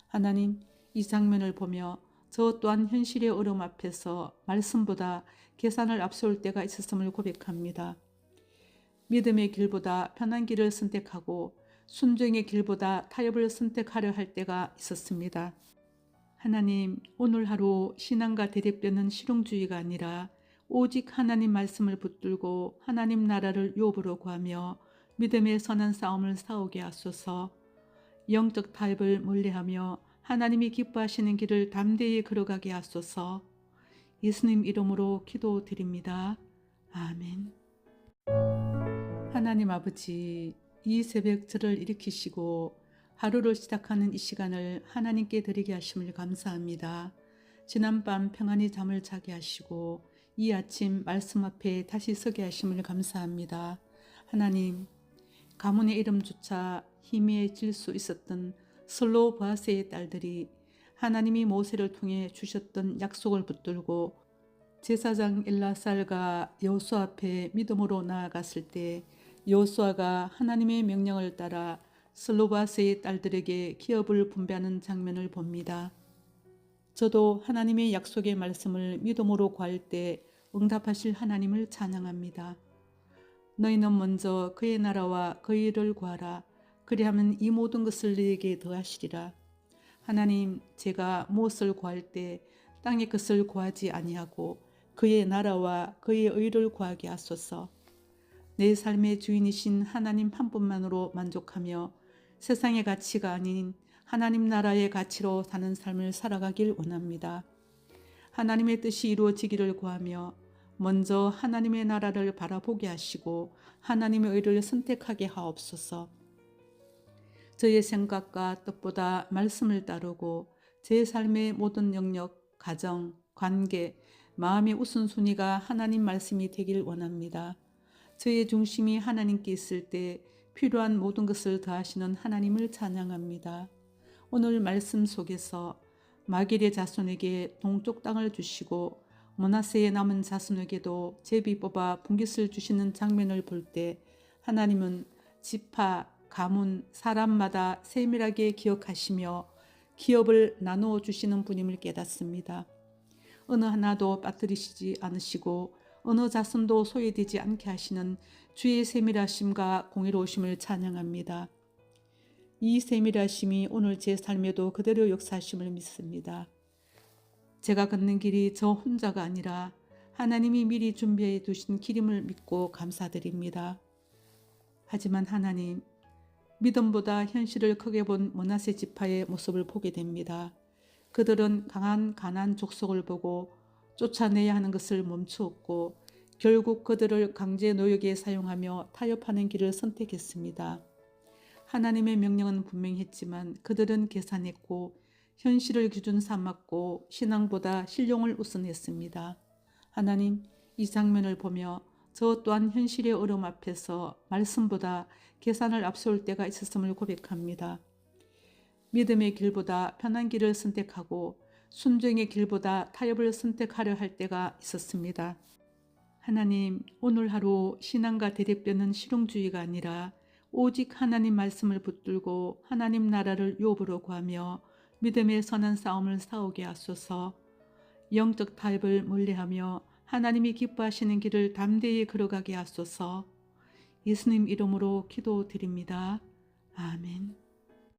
하나님, 이 장면을 보며 저 또한 현실의 어려움 앞에서 말씀보다 계산을 앞세울 때가 있었음을 고백합니다. 믿음의 길보다 편한 길을 선택하고 순종의 길보다 타협을 선택하려 할 때가 있었습니다. 하나님, 오늘 하루 신앙과 대립되는 실용주의가 아니라 오직 하나님 말씀을 붙들고 하나님 나라를 유업으로 구하며 믿음의 선한 싸움을 싸우게 하소서. 영적 타협을 멀리하며 하나님이 기뻐하시는 길을 담대히 걸어가게 하소서. 예수님 이름으로 기도드립니다. 아멘. 하나님 아버지, 이 새벽 저를 일으키시고 하루를 시작하는 이 시간을 하나님께 드리게 하심을 감사합니다. 지난밤 평안히 잠을 자게 하시고 이 아침 말씀 앞에 다시 서게 하심을 감사합니다. 하나님, 가문의 이름조차 희미해질 수 있었던 슬로보아스의 딸들이 하나님이 모세를 통해 주셨던 약속을 붙들고 제사장 엘라살과 여호수아 앞에 믿음으로 나아갔을 때 여호수아가 하나님의 명령을 따라 슬로바스의 딸들에게 기업을 분배하는 장면을 봅니다. 저도 하나님의 약속의 말씀을 믿음으로 구할 때 응답하실 하나님을 찬양합니다. 너희는 먼저 그의 나라와 그의 일을 구하라. 그리하면 이 모든 것을 너희에게 더하시리라. 하나님, 제가 무엇을 구할 때 땅의 것을 구하지 아니하고 그의 나라와 그의 의를 구하게 하소서. 내 삶의 주인이신 하나님 한 분만으로 만족하며 세상의 가치가 아닌 하나님 나라의 가치로 사는 삶을 살아가길 원합니다. 하나님의 뜻이 이루어지기를 구하며 먼저 하나님의 나라를 바라보게 하시고 하나님의 의를 선택하게 하옵소서. 저의 생각과 뜻보다 말씀을 따르고 제 삶의 모든 영역, 가정, 관계, 마음의 우선순위가 하나님 말씀이 되길 원합니다. 저의 중심이 하나님께 있을 때 필요한 모든 것을 더하시는 하나님을 찬양합니다. 오늘 말씀 속에서 마길의 자손에게 동쪽 땅을 주시고 므낫세의 남은 자손에게도 제비 뽑아 분깃을 주시는 장면을 볼 때 하나님은 지파, 가문, 사람마다 세밀하게 기억하시며 기업을 나누어 주시는 분임을 깨닫습니다. 어느 하나도 빠뜨리시지 않으시고 어느 자손도 소외되지 않게 하시는 주의 세밀하심과 공의로우심을 찬양합니다. 이 세밀하심이 오늘 제 삶에도 그대로 역사하심을 믿습니다. 제가 걷는 길이 저 혼자가 아니라 하나님이 미리 준비해 두신 길임을 믿고 감사드립니다. 하지만 하나님, 믿음보다 현실을 크게 본 므낫세 지파의 모습을 보게 됩니다. 그들은 강한 가나안 족속을 보고 쫓아내야 하는 것을 멈추었고 결국 그들을 강제 노역에 사용하며 타협하는 길을 선택했습니다. 하나님의 명령은 분명했지만 그들은 계산했고 현실을 기준 삼았고 신앙보다 신용을 우선했습니다. 하나님, 이 장면을 보며 저 또한 현실의 어려움 앞에서 말씀보다 계산을 앞세울 때가 있었음을 고백합니다. 믿음의 길보다 편한 길을 선택하고 순종의 길보다 타협을 선택하려 할 때가 있었습니다. 하나님, 오늘 하루 신앙과 대립되는 실용주의가 아니라 오직 하나님 말씀을 붙들고 하나님 나라를 유업으로 구하며 믿음의 선한 싸움을 싸우게 하소서. 영적 타협을 멀리하며 하나님이 기뻐하시는 길을 담대히 걸어가게 하소서. 예수님 이름으로 기도드립니다. 아멘.